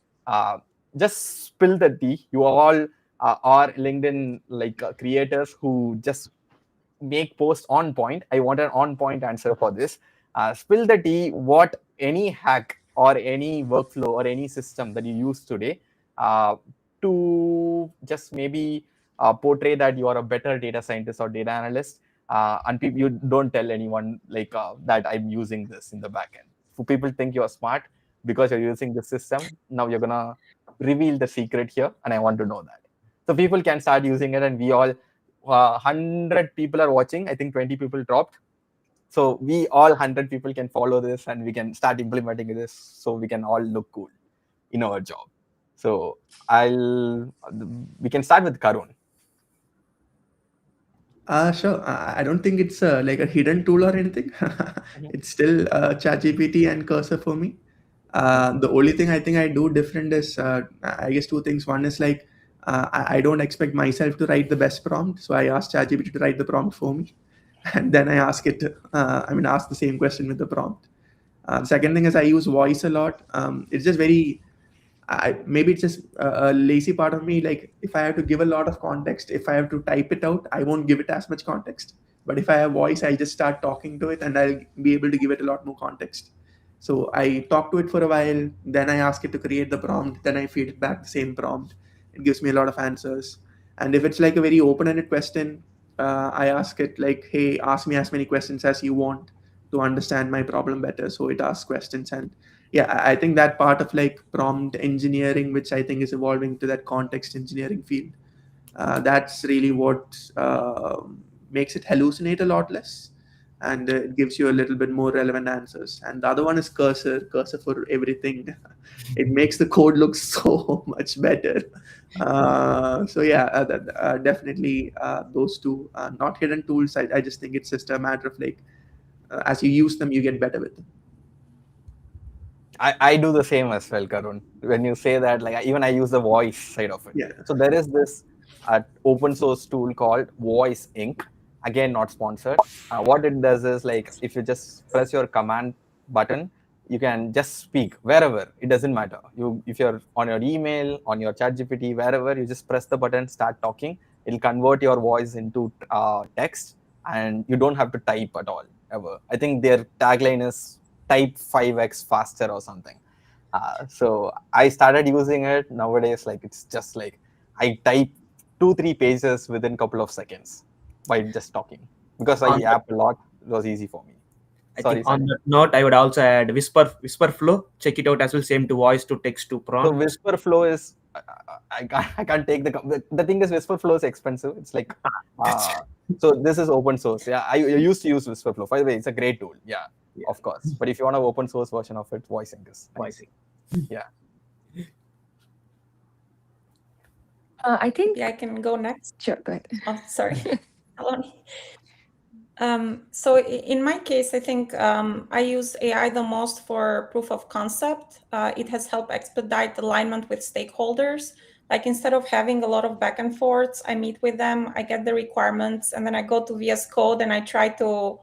Just spill the tea. You all are LinkedIn creators who just make posts on point. I want an on point answer for this. Spill the tea. What any hack or any workflow or any system that you use today to just maybe portray that you are a better data scientist or data analyst, and you don't tell anyone that I'm using this in the backend. So people think you're smart because you're using the system. Now you're gonna reveal the secret here, and I want to know that. So people can start using it, and we all 100 people are watching. I think 20 people dropped. So we all 100 people can follow this, and we can start implementing this, so we can all look cool in our job. So we can start with Karun. Sure. I don't think it's like a hidden tool or anything. It's still ChatGPT and Cursor for me. The only thing I think I do different is, I guess, 2 things. One is like, I don't expect myself to write the best prompt, so I ask ChatGPT to write the prompt for me, and then I ask it. Ask the same question with the prompt. The second thing is I use voice a lot. It's just very. Maybe it's just a lazy part of me. Like, if I have to give a lot of context, if I have to type it out, I won't give it as much context. But if I have voice, I just start talking to it, and I'll be able to give it a lot more context. So I talk to it for a while, then I ask it to create the prompt, then I feed it back the same prompt. It gives me a lot of answers. And if it's like a very open-ended question, I ask it like, hey, ask me as many questions as you want to understand my problem better. So it asks questions. And yeah, I think that part of like prompt engineering, which I think is evolving to that context engineering field, that's really what makes it hallucinate a lot less, and it gives you a little bit more relevant answers. And the other one is cursor for everything. It makes the code look so much better. So yeah, definitely those two, not hidden tools. I just think it's just a matter of like, as you use them, you get better with them. I do the same as well, Karun. When you say that, like even I use the voice side of it. Yeah. So there is this open source tool called Voice Inc. Again, not sponsored. What it does is like if you just press your command button, you can just speak wherever. It doesn't matter. If you're on your email, on your ChatGPT, wherever, you just press the button, start talking. It'll convert your voice into text, and you don't have to type at all ever. I think their tagline is type 5x faster or something. So I started using it nowadays. Like it's just like I type 2-3 pages within a couple of seconds by just talking, because I app a lot. It was easy for me. I Sorry, think on that note, I would also add Whisper Flow. Check it out as well. Same to voice to text to prompt. So Whisper Flow is I can't take the thing is Whisper Flow is expensive. It's like so this is open source. Yeah, I used to use Whisper Flow. By the way, it's a great tool. Yeah, of course. But if you want an open source version of it, voicing is Voicing. Yeah. I think. Yeah, I can go next. Sure, go ahead. Oh, sorry. Hello. So in my case, I think I use AI the most for proof of concept. It has helped expedite alignment with stakeholders. Like instead of having a lot of back and forths, I meet with them, I get the requirements, and then I go to VS Code and I try to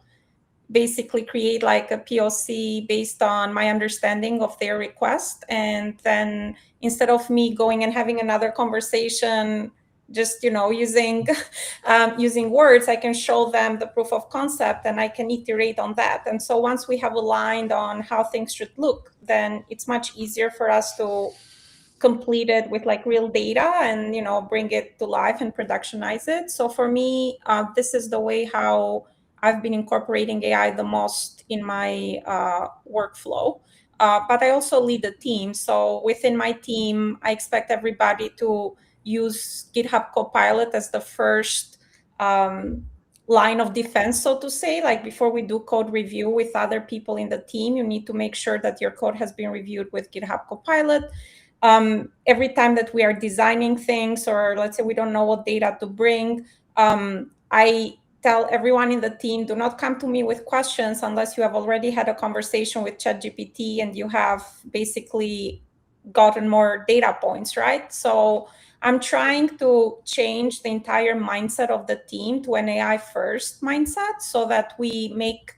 basically create like a POC based on my understanding of their request. And then instead of me going and having another conversation, just using using words, I can show them the proof of concept and I can iterate on that. And so once we have aligned on how things should look, then it's much easier for us to complete it with like real data and bring it to life and productionize it. So for me, this is the way how I've been incorporating AI the most in my workflow. But I also lead a team. So within my team, I expect everybody to use GitHub Copilot as the first line of defense, so to say. Like before we do code review with other people in the team, you need to make sure that your code has been reviewed with GitHub Copilot. Every time that we are designing things, or let's say we don't know what data to bring, I tell everyone in the team, do not come to me with questions unless you have already had a conversation with ChatGPT and you have basically gotten more data points, right? So I'm trying to change the entire mindset of the team to an AI first mindset so that we make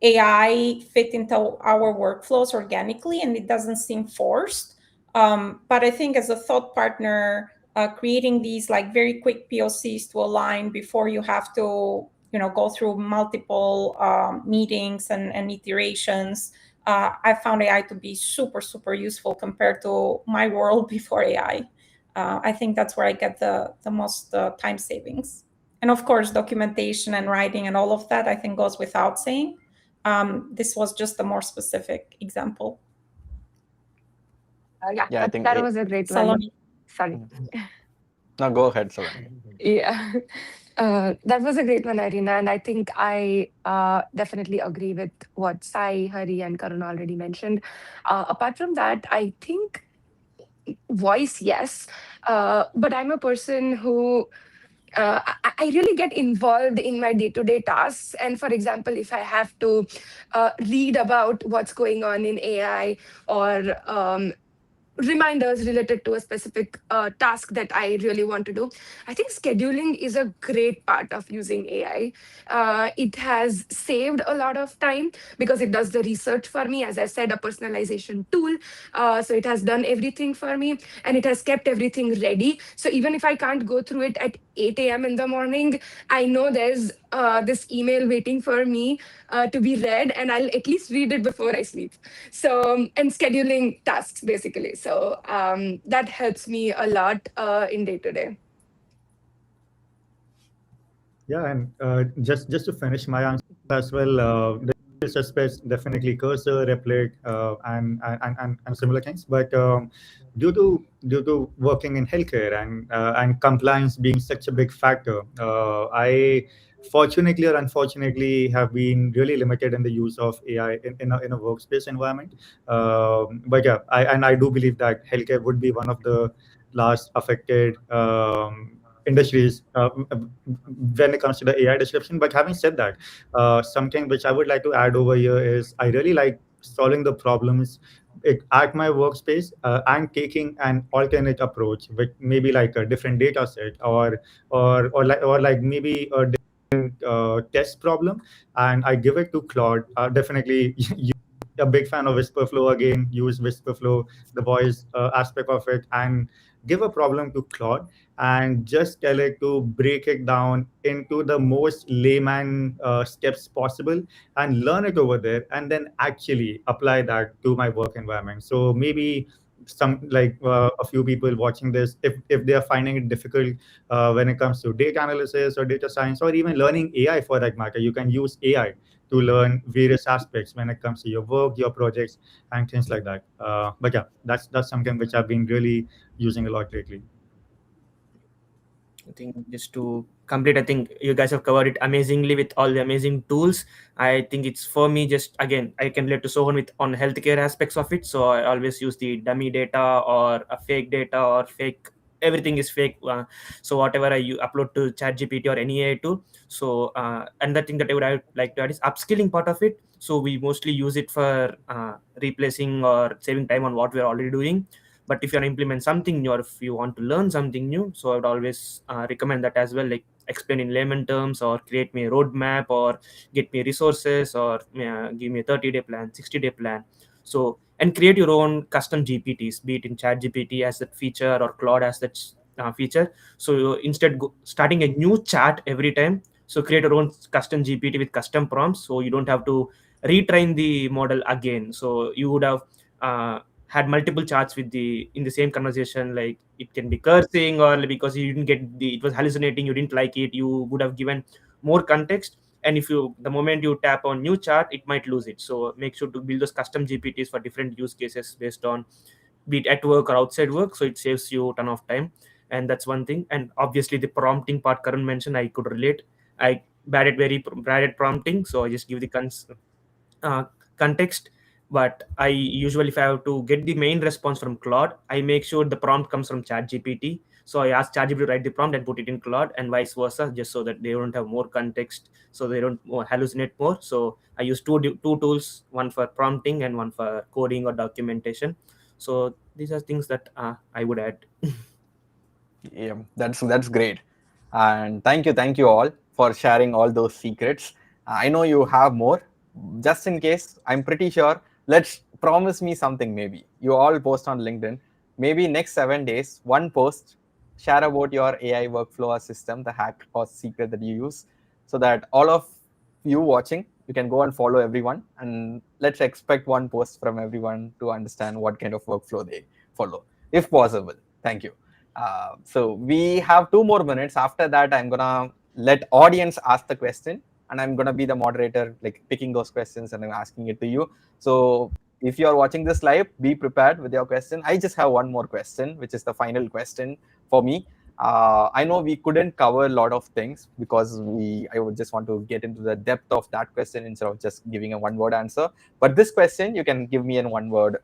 AI fit into our workflows organically and it doesn't seem forced. But I think as a thought partner, creating these like very quick POCs to align before you have to, go through multiple meetings and iterations, I found AI to be super, super useful compared to my world before AI. I think that's where I get the most time savings. And of course, documentation and writing and all of that, I think goes without saying. This was just a more specific example. Yeah, I think that was a great one. Saloni. Sorry. No, go ahead, Saloni. Yeah. That was a great one, Irina. And I think I definitely agree with what Sai, Hari, and Karun already mentioned. Apart from that, I think voice, yes. But I'm a person who I really get involved in my day-to-day tasks. And for example, if I have to read about what's going on in AI, or reminders related to a specific task that I really want to do, I think scheduling is a great part of using AI. It has saved a lot of time because it does the research for me. As I said, a personalization tool. So it has done everything for me and it has kept everything ready. So even if I can't go through it at 8 a.m. in the morning, I know there's this email waiting for me to be read, and I'll at least read it before I sleep. So, and scheduling tasks basically. So that helps me a lot in day to day. Yeah, and just to finish my answer as well, the suspects definitely cursor, replicate, and similar things. But due to working in healthcare and compliance being such a big factor, I fortunately or unfortunately have been really limited in the use of AI in a workspace environment. But yeah, I do believe that healthcare would be one of the last affected industries when it comes to the AI disruption. But having said that, something which I would like to add over here is I really like solving the problems at my workspace and taking an alternate approach with maybe like a different data set or like maybe a different test problem, and I give it to Claude. Definitely a big fan of Whisperflow again. Use Whisperflow, the voice aspect of it, and give a problem to Claude and just tell it to break it down into the most layman steps possible and learn it over there, and then actually apply that to my work environment. So maybe some like a few people watching this, if they are finding it difficult when it comes to data analysis or data science or even learning AI for that matter, you can use AI to learn various aspects when it comes to your work, your projects, and things like that. But yeah, that's something which I've been really using a lot lately. I think just to complete, I think you guys have covered it amazingly with all the amazing tools. I think it's for me just again I can relate to Sohan with on healthcare aspects of it. So I always use the dummy data or a fake data or fake everything is fake. So whatever I upload to ChatGPT or any AI tool. So another thing that I would like to add is upskilling part of it. So we mostly use it for replacing or saving time on what we are already doing. But if you want to implement something new or if you want to learn something new, so I would always recommend that as well, like explain in layman terms or create me a roadmap or get me resources or give me a 30-day plan, 60-day plan. So and create your own custom GPTs, be it in chat GPT as that feature or Claude as that feature. So instead starting a new chat every time, so create your own custom GPT with custom prompts, so you don't have to retrain the model again. So you would have had multiple charts with the in the same conversation, like it can be cursing or because you didn't get the it was hallucinating, you didn't like it, you would have given more context. And if you the moment you tap on new chart, it might lose it. So make sure to build those custom GPTs for different use cases based on be it at work or outside work, so it saves you a ton of time. And that's one thing. And obviously the prompting part Karan mentioned, I could relate. I bad at prompting, so I just give the uh, context. But I usually, if I have to get the main response from Claude, I make sure the prompt comes from ChatGPT. So I ask ChatGPT to write the prompt and put it in Claude, and vice versa, just so that they don't have more context, so they don't hallucinate more. So I use two tools, one for prompting and one for coding or documentation. So these are things that I would add. Yeah, that's great. And thank you all for sharing all those secrets. I know you have more. Just in case, I'm pretty sure. Let's promise me something. Maybe you all post on LinkedIn. Maybe next 7 days, one post, share about your AI workflow or system, the hack or secret that you use, so that all of you watching, you can go and follow everyone. And let's expect one post from everyone to understand what kind of workflow they follow, if possible. Thank you. So we have 2 more minutes. After that, I'm gonna let audience ask the question, and I'm gonna be the moderator, like picking those questions and I'm asking it to you. So if you are watching this live, be prepared with your question. I just have one more question, which is the final question for me. I know we couldn't cover a lot of things because I would just want to get into the depth of that question instead of just giving a one-word answer. But this question, you can give me in one word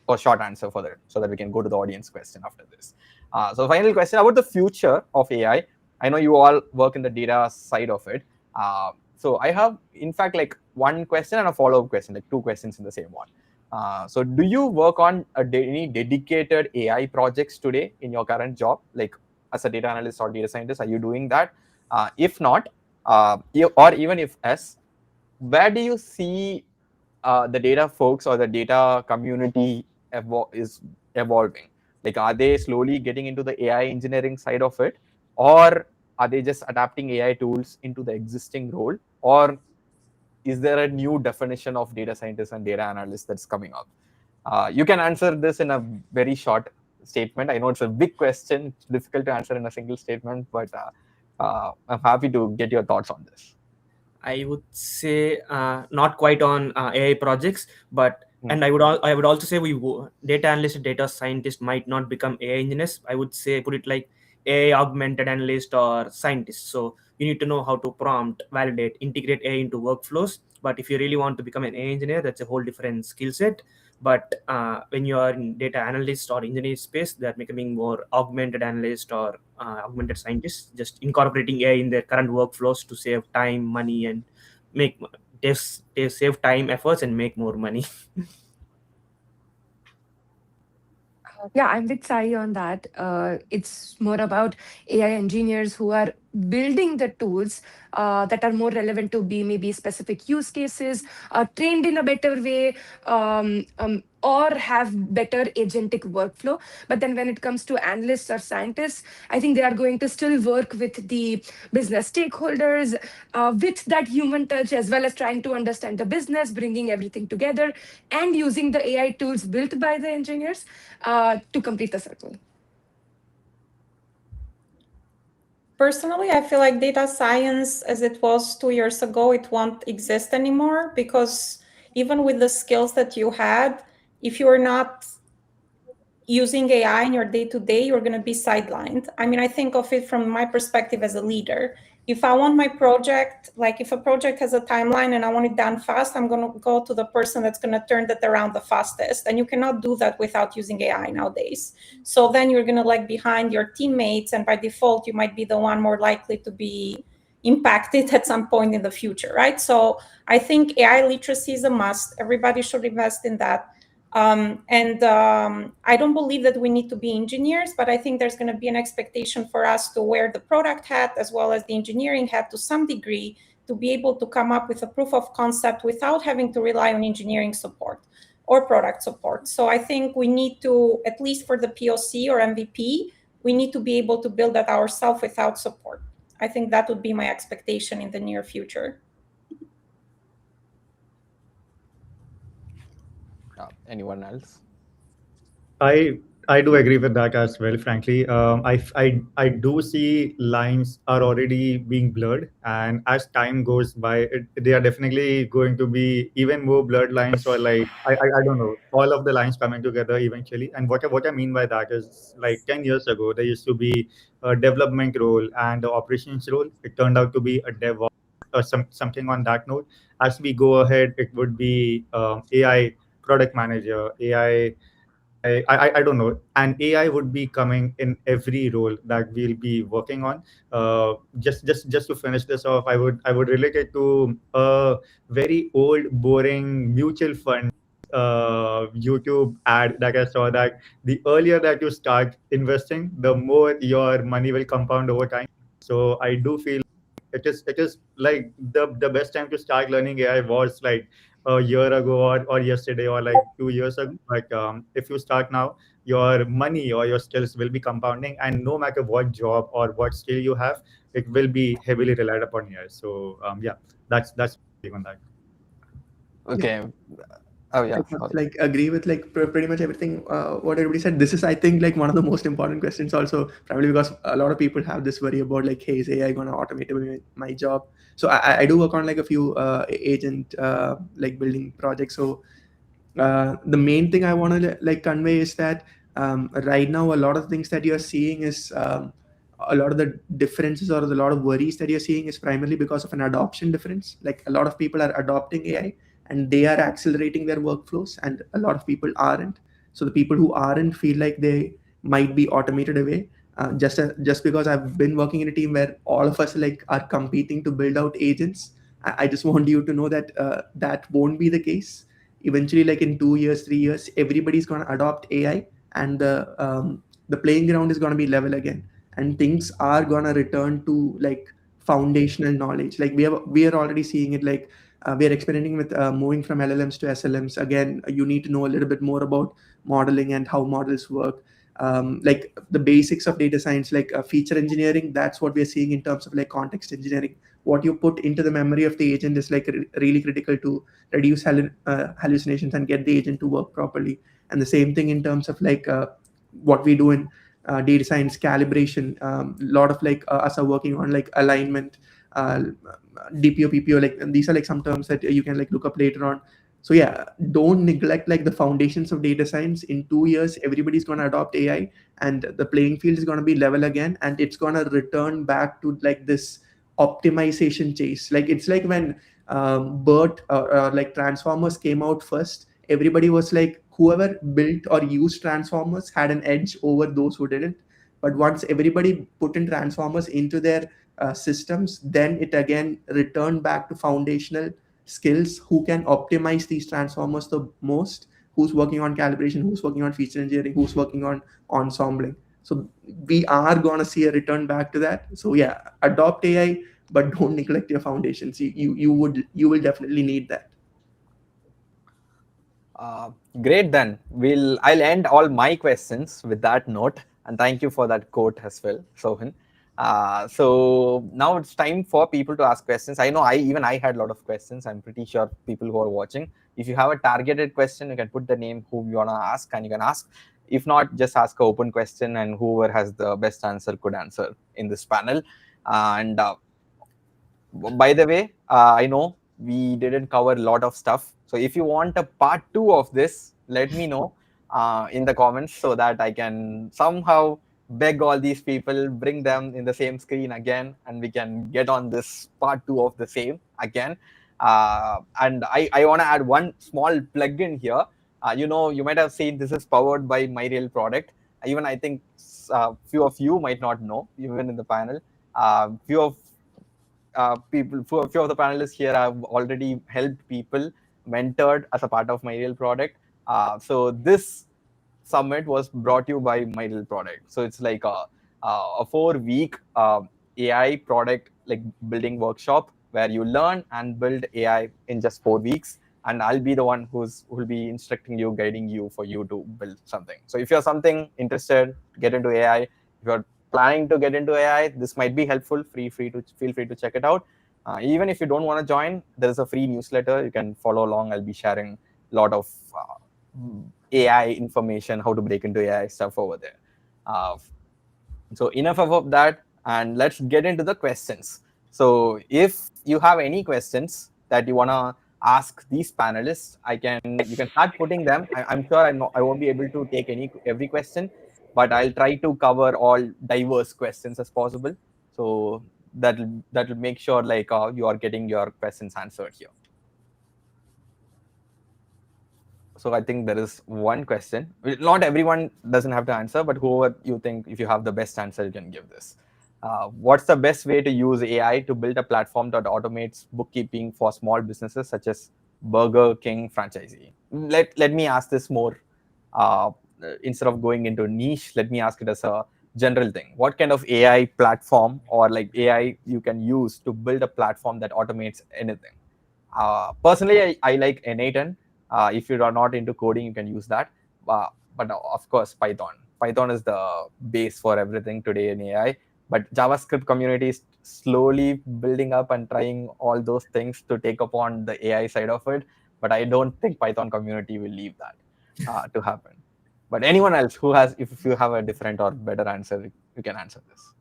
or short answer for that, so that we can go to the audience question after this. So final question about the future of AI. I know you all work in the data side of it. So I have, in fact, like one question and a follow-up question, like 2 questions in the same one. So do you work on any dedicated AI projects today in your current job? Like as a data analyst or data scientist, are you doing that? If not, or even if yes, where do you see the data folks or the data community is evolving? Like, are they slowly getting into the AI engineering side of it, or are they just adapting AI tools into the existing role, or is there a new definition of data scientist and data analyst that's coming up? You can answer this in a very short statement. I know it's a big question, it's difficult to answer in a single statement, but I'm happy to get your thoughts on this. I would say not quite on AI projects, but Hmm. and I would also say data analyst and data scientist might not become AI engineers. I would say put it like AI augmented analyst or scientist. So you need to know how to prompt, validate, integrate AI into workflows. But if you really want to become an AI engineer, that's a whole different skill set. But when you are in data analyst or engineering space, they're becoming more augmented analyst or augmented scientists, just incorporating AI in their current workflows to save time, money, and make they save time, efforts, and make more money. Yeah, I'm with Sai on that. It's more about AI engineers who are building the tools that are more relevant to be maybe specific use cases, trained in a better way, or have better agentic workflow. But then when it comes to analysts or scientists, I think they are going to still work with the business stakeholders, with that human touch, as well as trying to understand the business, bringing everything together, and using the AI tools built by the engineers to complete the circle. Personally, I feel like data science, as it was 2 years ago, it won't exist anymore, because even with the skills that you had, if you're not using AI in your day-to-day, you're going to be sidelined. I mean, I think of it from my perspective as a leader. If I want my project, like if a project has a timeline and I want it done fast, I'm going to go to the person that's going to turn that around the fastest. And you cannot do that without using AI nowadays. So then you're going to lag behind your teammates, and by default, you might be the one more likely to be impacted at some point in the future, right? So I think AI literacy is a must. Everybody should invest in that. I don't believe that we need to be engineers, but I think there's going to be an expectation for us to wear the product hat as well as the engineering hat to some degree, to be able to come up with a proof of concept without having to rely on engineering support or product support. So I think we need to, at least for the POC or MVP, we need to be able to build that ourselves without support. I think that would be my expectation in the near future. Anyone else? I I do agree with that as well. Frankly, I do see lines are already being blurred, and as time goes by, they are definitely going to be even more blurred lines, or like I don't know, all of the lines coming together eventually. And what I mean by that is, like 10 years ago, there used to be a development role and the operations role. It turned out to be a DevOps or something on that note. As we go ahead, it would be AI product manager, I don't know. And AI would be coming in every role that we'll be working on. Just to finish this off, I would relate it to a very old, boring mutual fund YouTube ad that I saw, that the earlier that you start investing, the more your money will compound over time. So I do feel it is like the best time to start learning AI was like a year ago, or yesterday, or like 2 years ago. But if you start now, your money or your skills will be compounding, and no matter what job or what skill you have, it will be heavily relied upon here. So yeah, that's my take on that. Okay. Oh I yeah, kind of sorry. like agree with like pretty much everything what everybody said. This is, I think, like one of the most important questions also, probably because a lot of people have this worry about like, hey, is AI gonna automate my job? So I do work on like a few agent like building projects. So the main thing I want to like convey is that right now a lot of things that you're seeing is a lot of the differences or a lot of worries that you're seeing is primarily because of an adoption difference. Like a lot of people are adopting AI and they are accelerating their workflows, and a lot of people aren't. So the people who aren't feel like they might be automated away. Just because I've been working in a team where all of us like are competing to build out agents, I just want you to know that that won't be the case. Eventually, like in 2 years, 3 years, everybody's going to adopt AI, and the playing ground is going to be level again, and things are going to return to like foundational knowledge. Like we are already seeing it. Like we are experimenting with moving from LLMs to SLMs. Again, you need to know a little bit more about modeling and how models work. Like the basics of data science, like feature engineering, that's what we're seeing in terms of like context engineering. What you put into the memory of the agent is like really critical to reduce hallucinations and get the agent to work properly. And the same thing in terms of like what we do in data science calibration. A lot of like us are working on like alignment, uh, DPO, PPO. Like these are like some terms that you can like look up later on. So yeah, don't neglect like the foundations of data science. In 2 years, everybody's going to adopt AI, and the playing field is going to be level again, and it's going to return back to like this optimization chase. Like it's like when Bert like Transformers came out first, everybody was like, whoever built or used Transformers had an edge over those who didn't. But once everybody put in Transformers into their systems, then it again returned back to foundational skills. Who can optimize these Transformers the most? Who's working on calibration? Who's working on feature engineering? Who's working on ensembling? So we are going to see a return back to that. So yeah, adopt AI, but don't neglect your foundations. You will definitely need that. Great, then I'll end all my questions with that note, and thank you for that quote as well, Sohan. So now it's time for people to ask questions. I know I had a lot of questions. I'm pretty sure people who are watching, if you have a targeted question, you can put the name whom you wanna ask, and you can ask. If not, just ask an open question, and whoever has the best answer could answer in this panel. And by the way, I know we didn't cover a lot of stuff. So if you want a part 2 of this, let me know in the comments so that I can somehow beg all these people, bring them in the same screen again, and we can get on this part 2 of the same again. And I want to add one small plugin here. You might have seen this is powered by MyRealProduct. Even I think few of you might not know, even in the panel. Few of few of the panelists here have already helped people, mentored as a part of MyRealProduct. So this summit was brought to you by MyRealProduct. So it's like a 4-week AI product like building workshop where you learn and build AI in just 4 weeks. And I'll be the one who'll be instructing you, guiding you for you to build something. So if you're something interested, get into AI. If you're planning to get into AI, this might be helpful. Feel free to check it out. Even if you don't want to join, there's a free newsletter. You can follow along. I'll be sharing a lot of AI information, how to break into AI stuff over there. So enough of that, and let's get into the questions. So if you have any questions that you wanna ask these panelists, you can start putting them. I'm sure I won't be able to take every question, but I'll try to cover all diverse questions as possible. So that'll make sure like you are getting your questions answered here. So I think there is one question. Not everyone doesn't have to answer, but whoever you think, if you have the best answer, you can give this. What's the best way to use AI to build a platform that automates bookkeeping for small businesses such as Burger King franchisee? Let me ask this more. Instead of going into niche, let me ask it as a general thing. What kind of AI platform or like AI you can use to build a platform that automates anything? Personally, I like N8N. If you are not into coding, you can use that. But of course, Python. Python is the base for everything today in AI. But JavaScript community is slowly building up and trying all those things to take upon the AI side of it. But I don't think Python community will leave that to happen. But anyone else who has, if you have a different or better answer, you can answer this.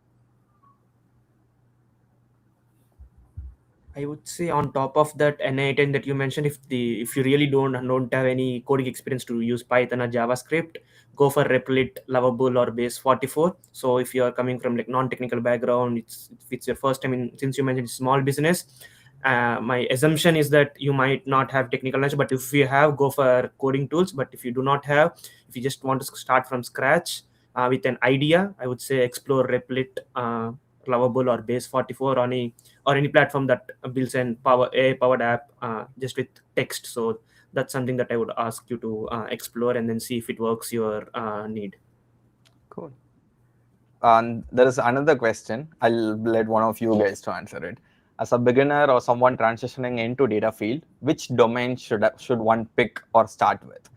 I would say on top of that N8N that you mentioned, if you really don't have any coding experience to use Python or JavaScript, go for Replit, Lovable, or Base 44. So if you are coming from like non-technical background, if it's your first time since you mentioned small business, my assumption is that you might not have technical knowledge, but if you have, go for coding tools. But if you do not have, if you just want to start from scratch with an idea, I would say explore Replit, Lovable, or Base 44 or any platform that builds an powered app just with text. So that's something that I would ask you to explore and then see if it works your need. Cool. And there is another question. I'll let one of you guys to answer it. As a beginner or someone transitioning into data field, which domain should one pick or start with?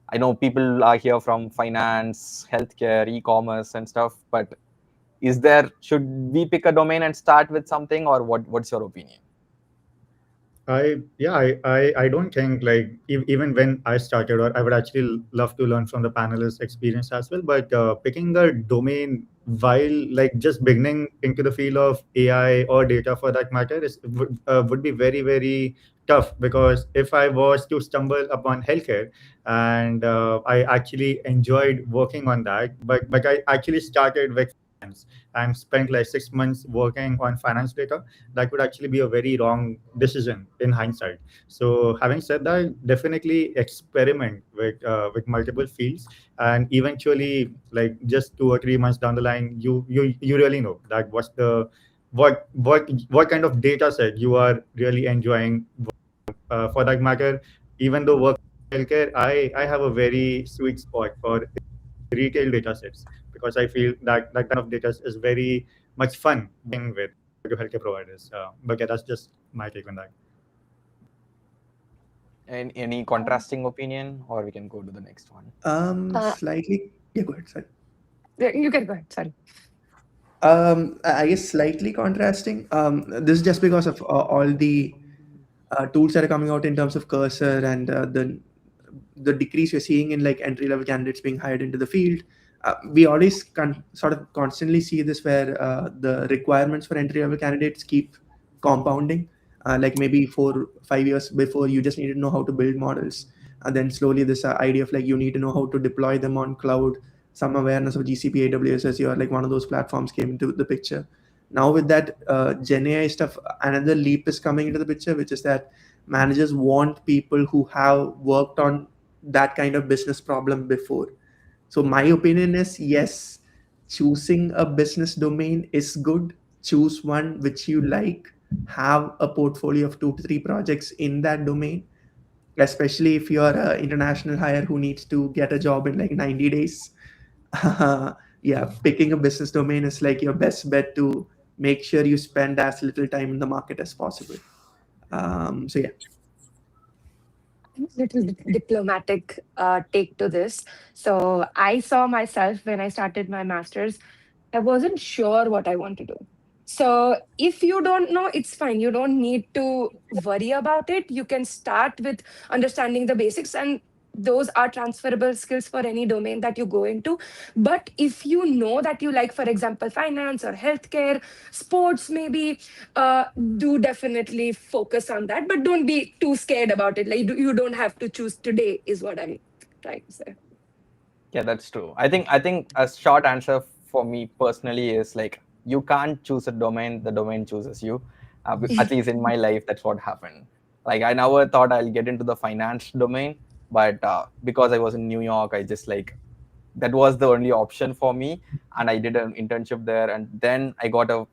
I know people are here from finance, healthcare, e-commerce, and stuff, but should we pick a domain and start with something, or what's your opinion? I don't think like even when I started, or I would actually love to learn from the panelists' experience as well. But picking the domain while like just beginning into the field of AI or data for that matter would be very very tough, because if I was to stumble upon healthcare and I actually enjoyed working on that, but I actually started with finance and spent like 6 months working on finance data, that would actually be a very wrong decision in hindsight. So having said that, definitely experiment with multiple fields, and eventually, like just 2 or 3 months down the line, you really know that what kind of data set you are really enjoying. For that matter, even though work in healthcare, I have a very sweet spot for retail data sets, because I feel that that kind of data is very much fun working with to healthcare providers. But yeah, that's just my take on that. And any contrasting opinion, or we can go to the next one? Slightly. Yeah, go ahead. Sorry. You can go ahead. Sorry. I guess slightly contrasting. This is just because of all the tools that are coming out in terms of cursor and the decrease you're seeing in like entry level candidates being hired into the field. We always sort of constantly see this where the requirements for entry level candidates keep compounding. Like maybe 4 5 years before, you just need to know how to build models, and then slowly this idea of like you need to know how to deploy them on cloud, some awareness of GCP, AWS, Azure, like one of those platforms came into the picture. Now with that Gen AI stuff, another leap is coming into the picture, which is that managers want people who have worked on that kind of business problem before. So my opinion is yes, choosing a business domain is good. Choose one which you like, have a portfolio of 2 to 3 projects in that domain, especially if you're an international hire who needs to get a job in like 90 days. Yeah, picking a business domain is like your best bet to make sure you spend as little time in the market as possible. So yeah. Little diplomatic take to this. So I saw myself when I started my master's, I wasn't sure what I want to do. So if you don't know, it's fine. You don't need to worry about it. You can start with understanding the basics, and those are transferable skills for any domain that you go into. But if you know that you like, for example, finance or healthcare, sports, maybe, do definitely focus on that. But don't be too scared about it. Like you don't have to choose today, is what I'm trying to say. Yeah, that's true. I think a short answer for me personally is like you can't choose a domain, the domain chooses you. At least in my life, that's what happened. Like I never thought I'll get into the finance domain, but because I was in New York, I just like that was the only option for me, and I did an internship there, and then I got a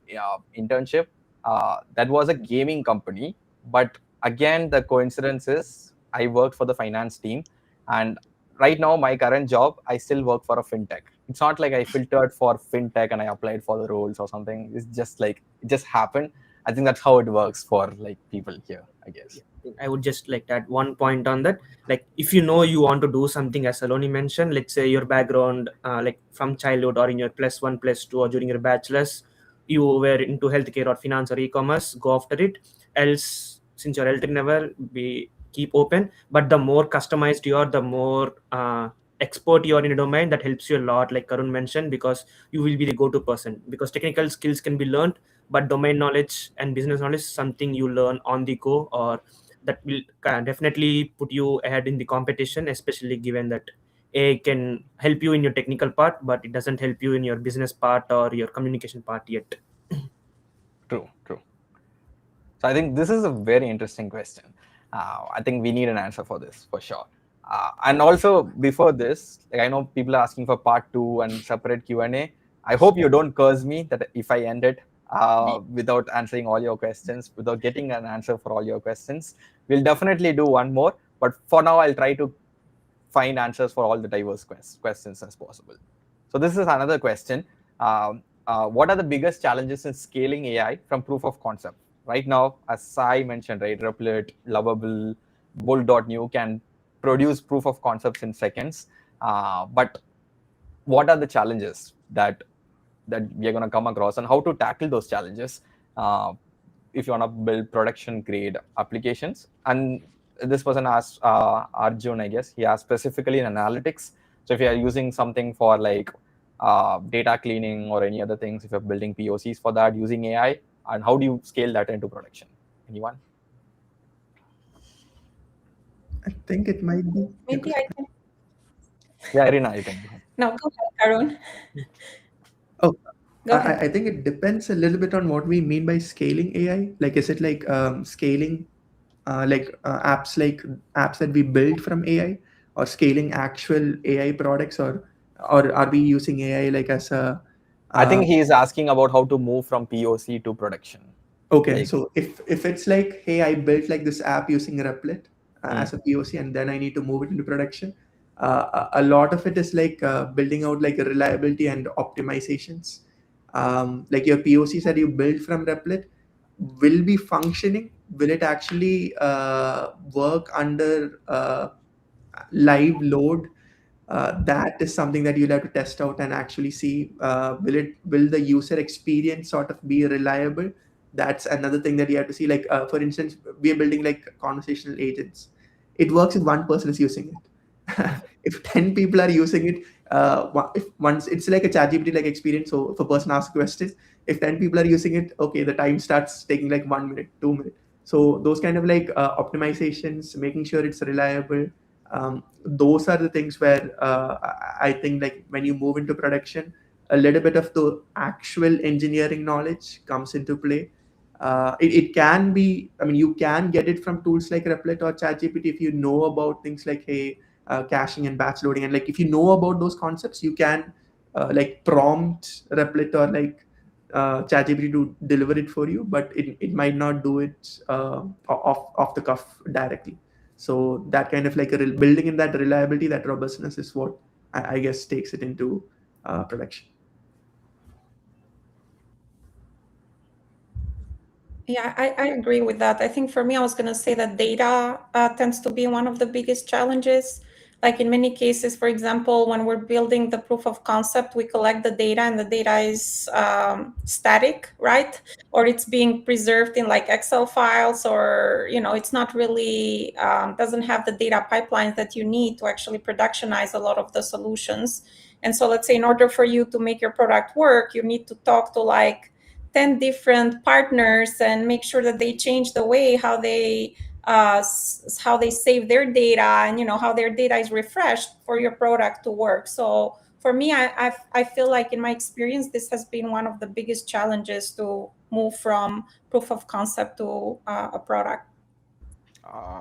internship that was a gaming company. But again, the coincidence is I worked for the finance team, and right now my current job I still work for a fintech. It's not like I filtered for fintech and I applied for the roles or something. It's just like it just happened. I think that's how it works for like people here, I guess. I would just like to add one point on that. Like, if you know you want to do something, as Saloni mentioned, let's say your background, like from childhood or in your +1, +2, or during your bachelor's, you were into healthcare or finance or e-commerce, go after it. Else, since you're entry level, be keep open. But the more customized you are, the more expert you are in a domain, that helps you a lot. Like Karun mentioned, because you will be the go-to person. Because technical skills can be learned, but domain knowledge and business knowledge is something you learn on the go, or that will definitely put you ahead in the competition, especially given that AI can help you in your technical part, but it doesn't help you in your business part or your communication part yet. True, true. So I think this is a very interesting question. I think we need an answer for this for sure. And also before this, like I know people are asking for part 2 and separate Q&A. I hope you don't curse me that if I end it without answering all your questions, without getting an answer for all your questions. We'll definitely do one more, but for now I'll try to find answers for all the diverse questions as possible. So this is another question. What are the biggest challenges in scaling AI from proof of concept? Right now, as Sai mentioned, right, Replit, Lovable, Bull.new can produce proof of concepts in seconds. But what are the challenges that we are going to come across, and how to tackle those challenges? if you want to build production grade applications. And this person asked Arjun, I guess he asked specifically in analytics. So if you are using something for like data cleaning or any other things, if you're building POCs for that using AI, and how do you scale that into production? Anyone? I think it might be. Maybe I can. Yeah, Irina, you can go ahead. No, go ahead, Arun. Oh, Go ahead. I think it depends a little bit on what we mean by scaling AI. Like, is it like scaling apps that we build from AI, or scaling actual AI products, or are we using AI like as a I think he is asking about how to move from POC to production. okay, Like, so if it's like, hey, I built like this app using Replit as a POC, and then I need to move it into production, a lot of it is like building out like a reliability and optimizations. Like your POCs that you build from Replit will be functioning. Will it actually work under live load? That is something that you'll have to test out and actually see, will the user experience sort of be reliable. That's another thing that you have to see. Like for instance, we are building like conversational agents. It works if one person is using it. If 10 people are using it, if once it's like a ChatGPT like experience. So if a person asks a question, if 10 people are using it, okay, the time starts taking like 1 minute, 2 minutes. So those kind of like optimizations, making sure it's reliable, those are the things where I think like when you move into production, a little bit of the actual engineering knowledge comes into play. It can be, I mean, you can get it from tools like Replit or ChatGPT if you know about things like, hey, caching and batch loading, and like if you know about those concepts, you can like prompt Replit or like ChatGPT to deliver it for you, but it might not do it off the cuff directly. So that kind of like building in that reliability, that robustness is what I guess takes it into production. Yeah, I agree with that. I think for me, I was going to say that data tends to be one of the biggest challenges. Like in many cases, for example, when we're building the proof of concept, we collect the data and the data is static, right? Or it's being preserved in like Excel files, or, it's not really, doesn't have the data pipelines that you need to actually productionize a lot of the solutions. And so let's say in order for you to make your product work, you need to talk to like 10 different partners and make sure that they change the way how they save their data, and how their data is refreshed for your product to work. So for me, I feel like in my experience, this has been one of the biggest challenges to move from proof of concept to a product.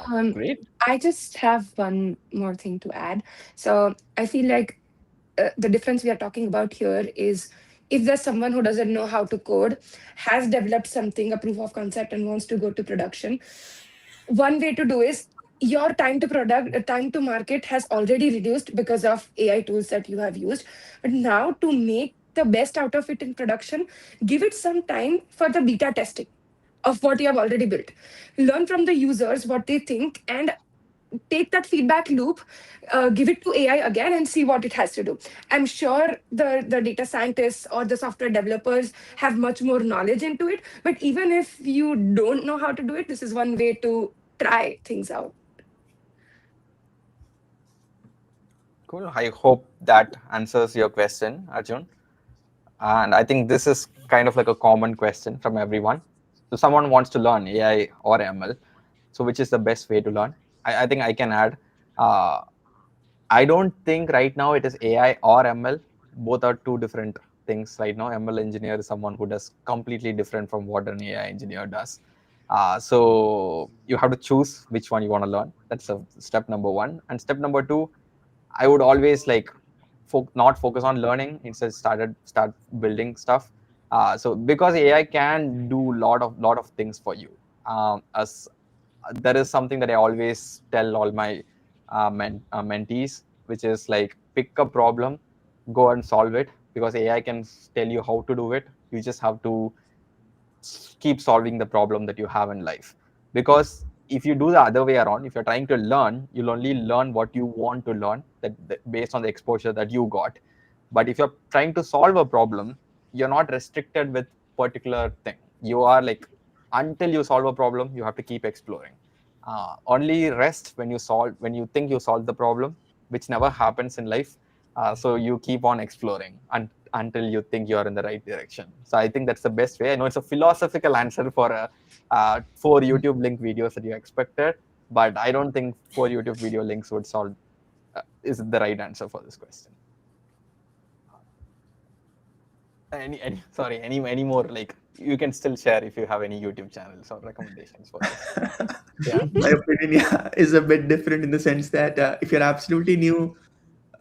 Great. I just have one more thing to add. So I feel like the difference we are talking about here is, if there's someone who doesn't know how to code, has developed something, a proof of concept, and wants to go to production, one way to do is, your time to market has already reduced because of AI tools that you have used. But now, to make the best out of it in production, give it some time for the beta testing of what you have already built. Learn from the users what they think, and take that feedback loop, give it to AI again, and see what it has to do. I'm sure the data scientists or the software developers have much more knowledge into it. But even if you don't know how to do it, this is one way to try things out. Cool. I hope that answers your question, Arjun. And I think this is kind of like a common question from everyone. So someone wants to learn AI or ML. So which is the best way to learn? I think I can add. I don't think right now it is AI or ML. Both are two different things right now. ML engineer is someone who does completely different from what an AI engineer does. So you have to choose which one you want to learn. That's step number one. And step number two, I would always like not focus on learning, instead start building stuff. So because AI can do lot of things for you. As That is something that I always tell all my mentees, which is like, pick a problem, go and solve it, because AI can tell you how to do it. You just have to keep solving the problem that you have in life. Because if you do the other way around, if you're trying to learn, you'll only learn what you want to learn, that based on the exposure that you got. But if you're trying to solve a problem, you're not restricted with particular thing. You are like until you solve a problem, you have to keep exploring. Only rest when you think you solve the problem, which never happens in life. So you keep on exploring until you think you are in the right direction. So I think that's the best way. I know it's a philosophical answer for 4 YouTube link videos that you expected, but I don't think 4 YouTube video links would solve is the right answer for this question. Any more, like, you can still share if you have any YouTube channels or recommendations for this. Yeah. My opinion, yeah, is a bit different in the sense that if you're absolutely new,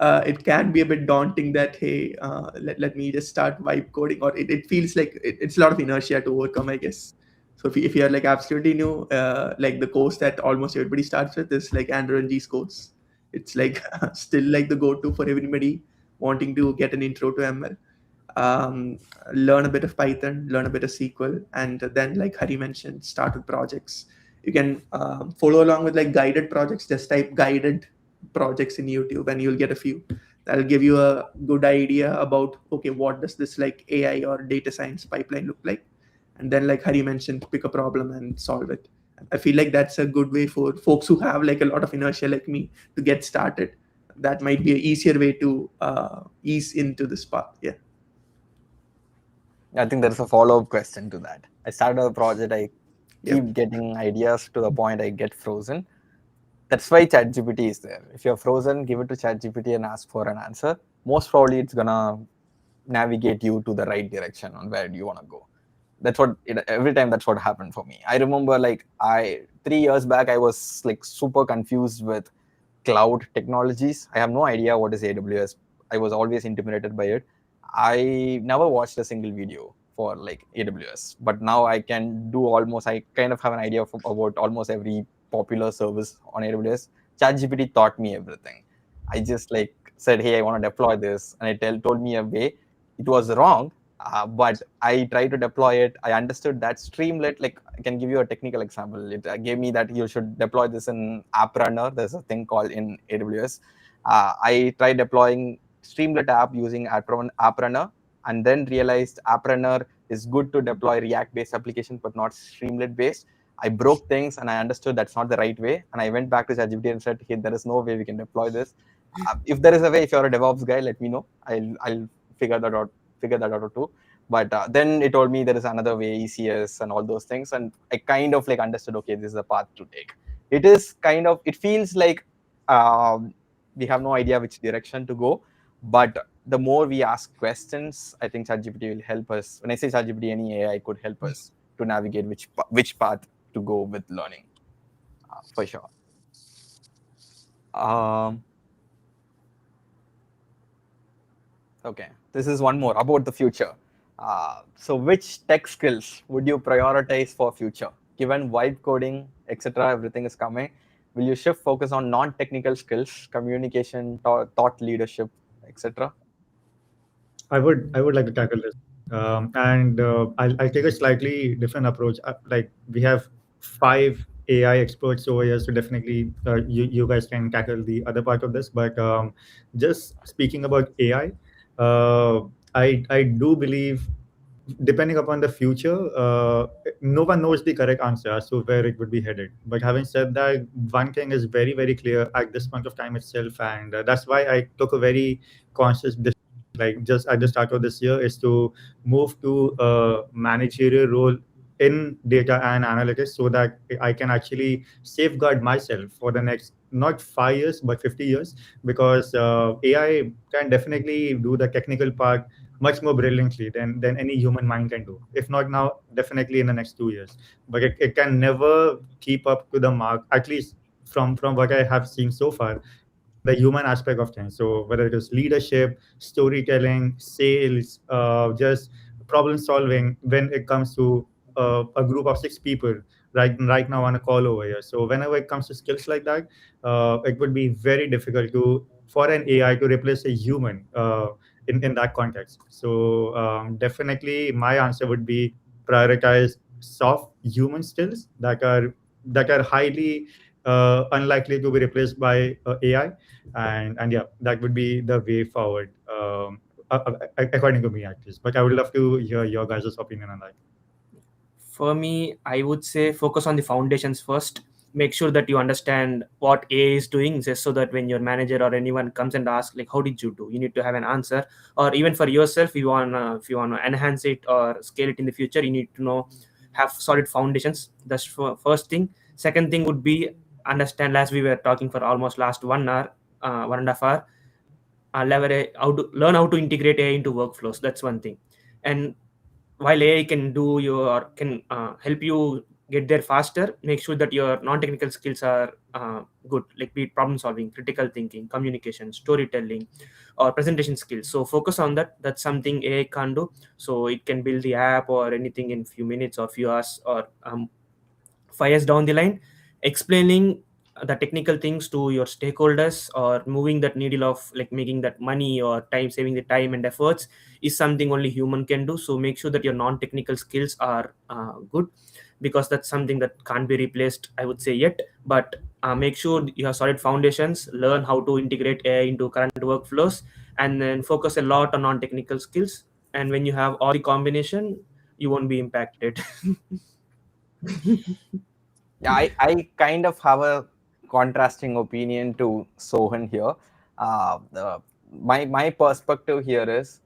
it can be a bit daunting that, hey, let me just start vibe coding, or it feels like it's a lot of inertia to overcome, I guess. So if you're like absolutely new, like the course that almost everybody starts with is like Andrew and G's course. It's like still like the go-to for everybody wanting to get an intro to ML. um, Learn a bit of Python, learn a bit of SQL, and then, like Hari mentioned, start with projects. You can follow along with like guided projects. Just type guided projects in YouTube, and you'll get a few. That'll give you a good idea about, okay, what does this like AI or data science pipeline look like, and then, like Hari mentioned, pick a problem and solve it. I feel like that's a good way for folks who have like a lot of inertia like me to get started. That might be an easier way to ease into this path. Yeah. I think there's a follow-up question to that. I started a project, I keep Yep. getting ideas to the point I get frozen. That's why ChatGPT is there. If you're frozen, give it to ChatGPT and ask for an answer. Most probably it's gonna navigate you to the right direction on where you want to go. That's what every time that's what happened for me. I remember, like, 3 years back I was like super confused with cloud technologies. I have no idea what is AWS. I was always intimidated by it. I never watched a single video for like AWS, but now I can do almost, I kind of have an idea about almost every popular service on AWS. ChatGPT taught me everything. I just like said, hey, I want to deploy this, and it told me a way. It was wrong, but I tried to deploy it. I understood that Streamlit, like, I can give you a technical example. It gave me that you should deploy this in App Runner. There's a thing called in AWS. I tried deploying Streamlit app using App Runner, and then realized App Runner is good to deploy React-based application, but not Streamlit-based. I broke things and I understood that's not the right way. And I went back to ChatGPT and said, hey, there is no way we can deploy this. If there is a way, if you're a DevOps guy, let me know. I'll figure that out too. But then it told me there is another way, ECS and all those things. And I kind of like understood, okay, this is the path to take. It feels like we have no idea which direction to go. But the more we ask questions, I think ChatGPT will help us. When I say ChatGPT, any AI could help us to navigate which path to go with learning, for sure. Okay, this is one more about the future. So which tech skills would you prioritize for future? Given vibe coding, etc., everything is coming, will you shift focus on non-technical skills, communication, thought leadership, etc.? I would like to tackle this, and I'll take a slightly different approach. Like, we have 5 AI experts over here, so definitely you guys can tackle the other part of this. But just speaking about AI, I do believe, depending upon the future, no one knows the correct answer as to where it would be headed. But having said that, one thing is very, very clear at this point of time itself, and that's why I took a very conscious decision, like just at the start of this year, is to move to a managerial role in data and analytics, so that I can actually safeguard myself for the next not 5 years but 50 years, because AI can definitely do the technical part much more brilliantly than any human mind can do. If not now, definitely in the next 2 years. But it can never keep up to the mark, at least from what I have seen so far, the human aspect of things. So whether it is leadership, storytelling, sales, just problem solving when it comes to a group of 6 people right now on a call over here. So whenever it comes to skills like that, it would be very difficult to for an AI to replace a human in that context. So definitely my answer would be prioritize soft human skills that are highly unlikely to be replaced by AI, and yeah, that would be the way forward, according to me, at least. But I would love to hear your guys' opinion on that. For me, I would say focus on the foundations first. Make sure that you understand what AI is doing, just so that when your manager or anyone comes and asks, like, how did you do? You need to have an answer. Or even for yourself, if you wanna enhance it or scale it in the future, you need to know, have solid foundations. That's first thing. Second thing would be understand, as we were talking for almost last 1 hour, 1.5 hour, learn how to integrate AI into workflows. That's one thing. And while AI can do you or can help you get there faster, make sure that your non-technical skills are good, like be it problem solving, critical thinking, communication, storytelling, or presentation skills. So focus on that. That's something AI can't do. So it can build the app or anything in few minutes or few hours or 5 years down the line. Explaining the technical things to your stakeholders or moving that needle of like making that money or time, saving the time and efforts, is something only human can do. So make sure that your non-technical skills are good, because that's something that can't be replaced, I would say, yet. But make sure you have solid foundations, learn how to integrate AI into current workflows, and then focus a lot on non-technical skills. And when you have all the combination, you won't be impacted. Yeah, I kind of have a contrasting opinion to Sohan here. My perspective here is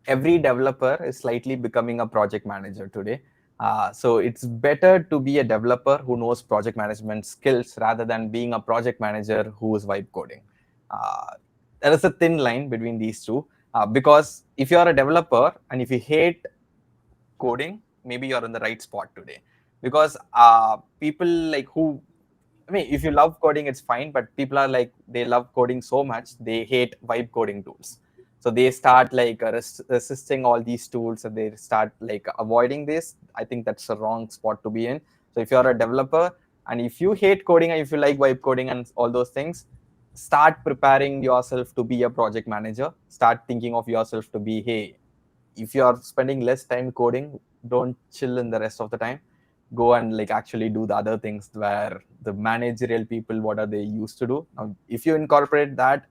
every developer is slightly becoming a project manager today. So it's better to be a developer who knows project management skills rather than being a project manager who is vibe coding. There is a thin line between these two, because if you are a developer and if you hate coding, maybe you're in the right spot today. Because people like who, I mean, if you love coding, it's fine, but people are like, they love coding so much, they hate vibe coding tools. So they start like resisting all these tools and they start like avoiding this. I think that's a wrong spot to be in. So if you're a developer and if you hate coding and if you like vibe coding and all those things, start preparing yourself to be a project manager. Start thinking of yourself to be, hey, if you are spending less time coding, don't chill in the rest of the time. Go and like actually do the other things where the managerial people, what are they used to do. Now, if you incorporate that,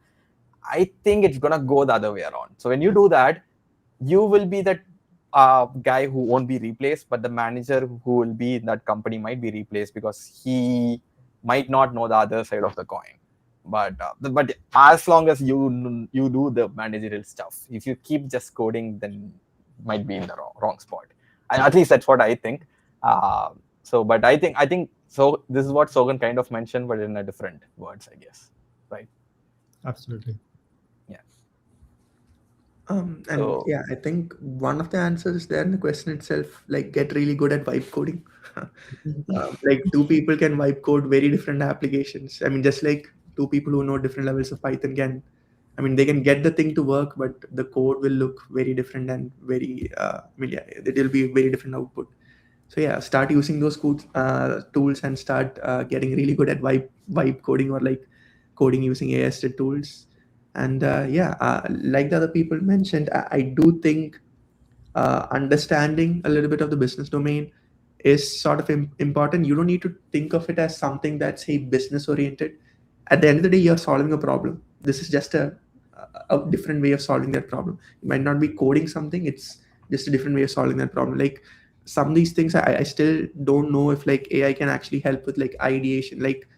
I think it's gonna go the other way around. So when you do that, you will be that guy who won't be replaced, but the manager who will be in that company might be replaced because he might not know the other side of the coin. But as long as you do the managerial stuff, if you keep just coding, then might be in the wrong spot. At least that's what I think. But I think so. This is what Sogan kind of mentioned, but in a different words, I guess. Right? Absolutely. Yeah. And So- yeah, I think one of the answers there in the question itself, like get really good at vibe coding. Like two people can vibe code very different applications. I mean, just like two people who know different levels of Python can, I mean, they can get the thing to work, but the code will look very different and very, I mean, yeah, it will be very different output. So yeah, start using those tools and start getting really good at vibe coding or like coding using AI assisted tools. And like the other people mentioned, I do think understanding a little bit of the business domain is sort of important. You don't need to think of it as something that's hey business oriented. At the end of the day, you're solving a problem. This is just a different way of solving that problem. You might not be coding something; it's just a different way of solving that problem. Like some of these things, I still don't know if like AI can actually help with like ideation. Like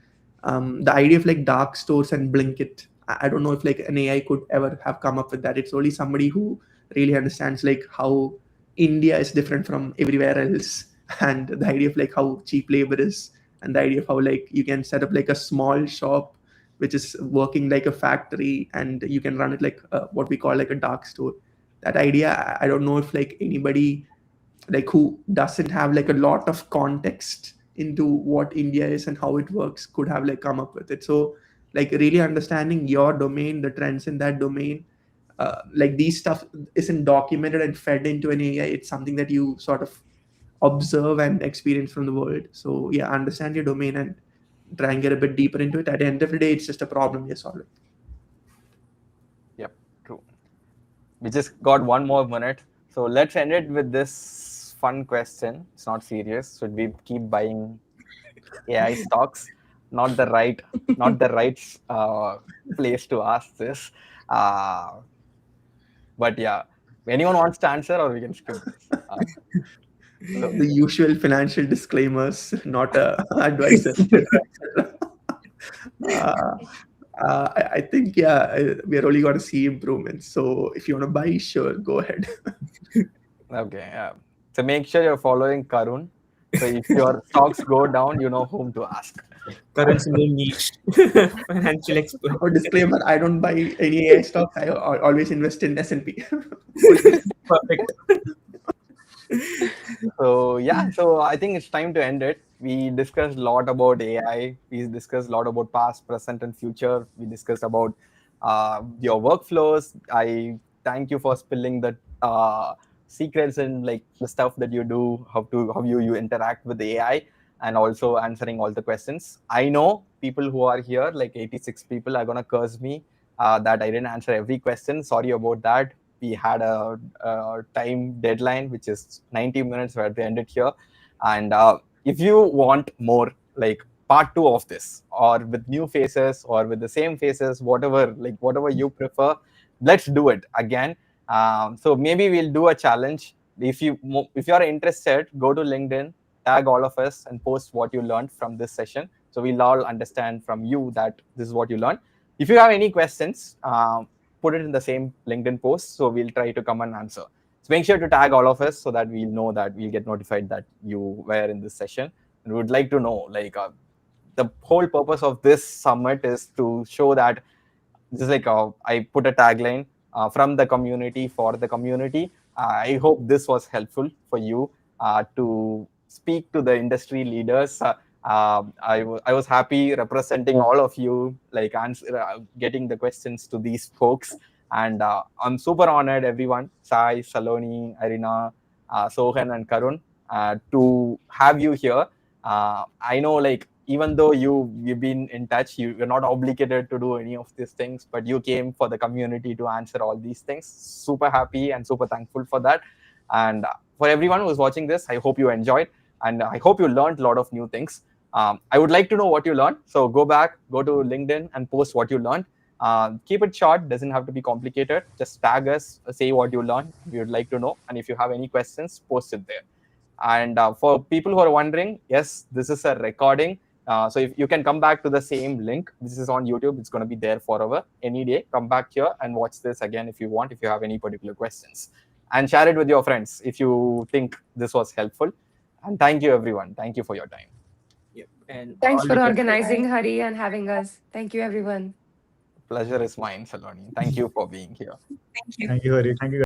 the idea of like dark stores and Blinkit. I don't know if like an AI could ever have come up with that. It's only somebody who really understands like how India is different from everywhere else, and the idea of like how cheap labor is, and the idea of how like you can set up like a small shop which is working like a factory, and you can run it like what we call like a dark store. That idea, I don't know if like anybody like who doesn't have like a lot of context into what India is and how it works could have like come up with it. So like really understanding your domain, the trends in that domain, like these stuff isn't documented and fed into an AI. It's something that you sort of observe and experience from the world. So yeah, understand your domain and try and get a bit deeper into it. At the end of the day, it's just a problem you're solving. Yep, true. We just got one more minute. So let's end it with this fun question. It's not serious. Should we keep buying AI stocks? Not the right place to ask this. But yeah, anyone wants to answer or we can skip this? The usual financial disclaimers, not a advice, etc. etc. Uh, I think, yeah, we are only going to see improvements. So if you want to buy, sure, go ahead. Okay. So make sure you're following Karun. So if your stocks go down, you know whom to ask. Karan's new niche, financial expert. Or disclaimer: I don't buy any AI stocks. I always invest in S&P. Fully. Perfect. So yeah, so I think it's time to end it. We discussed a lot about AI. We discussed a lot about past, present, and future. We discussed about your workflows. I thank you for spilling the secrets and like the stuff that you do, how you interact with AI, and also answering all the questions. I know people who are here, like 86 people, are gonna curse me that I didn't answer every question. Sorry about that. We had a time deadline, which is 90 minutes. We had to end it here. And if you want more, like part two of this, or with new faces, or with the same faces, whatever you prefer, let's do it again. So maybe we'll do a challenge. If you are interested, go to LinkedIn, tag all of us, and post what you learned from this session. So we'll all understand from you that this is what you learned. If you have any questions, put it in the same LinkedIn post. So we'll try to come and answer. So make sure to tag all of us so that we'll know that we'll get notified that you were in this session. And we would like to know, the whole purpose of this summit is to show that this is I put a tagline from the community for the community. I hope this was helpful for you to speak to the industry leaders. I was happy representing all of you, getting the questions to these folks. And I'm super honored, everyone, Sai, Saloni, Irina, Sohan, and Karun, to have you here. I know, even though you've been in touch, you're not obligated to do any of these things, but you came for the community to answer all these things. Super happy and super thankful for that. And for everyone who's watching this, I hope you enjoyed, and I hope you learned a lot of new things. I would like to know what you learned. So go to LinkedIn and post what you learned. Keep it short, doesn't have to be complicated. Just tag us, say what you learned. We would like to know. And if you have any questions, post it there. And for people who are wondering, yes, this is a recording. So if you can come back to the same link, this is on YouTube. It's going to be there forever, any day. Come back here and watch this again if you want, if you have any particular questions. And share it with your friends if you think this was helpful. And thank you, everyone. Thank you for your time. Yep. And Thanks all for the organizing, Hari, and having us. Thank you, everyone. Pleasure is mine, Saloni. Thank you for being here. Thank you. Thank you, Hari. Thank you, guys.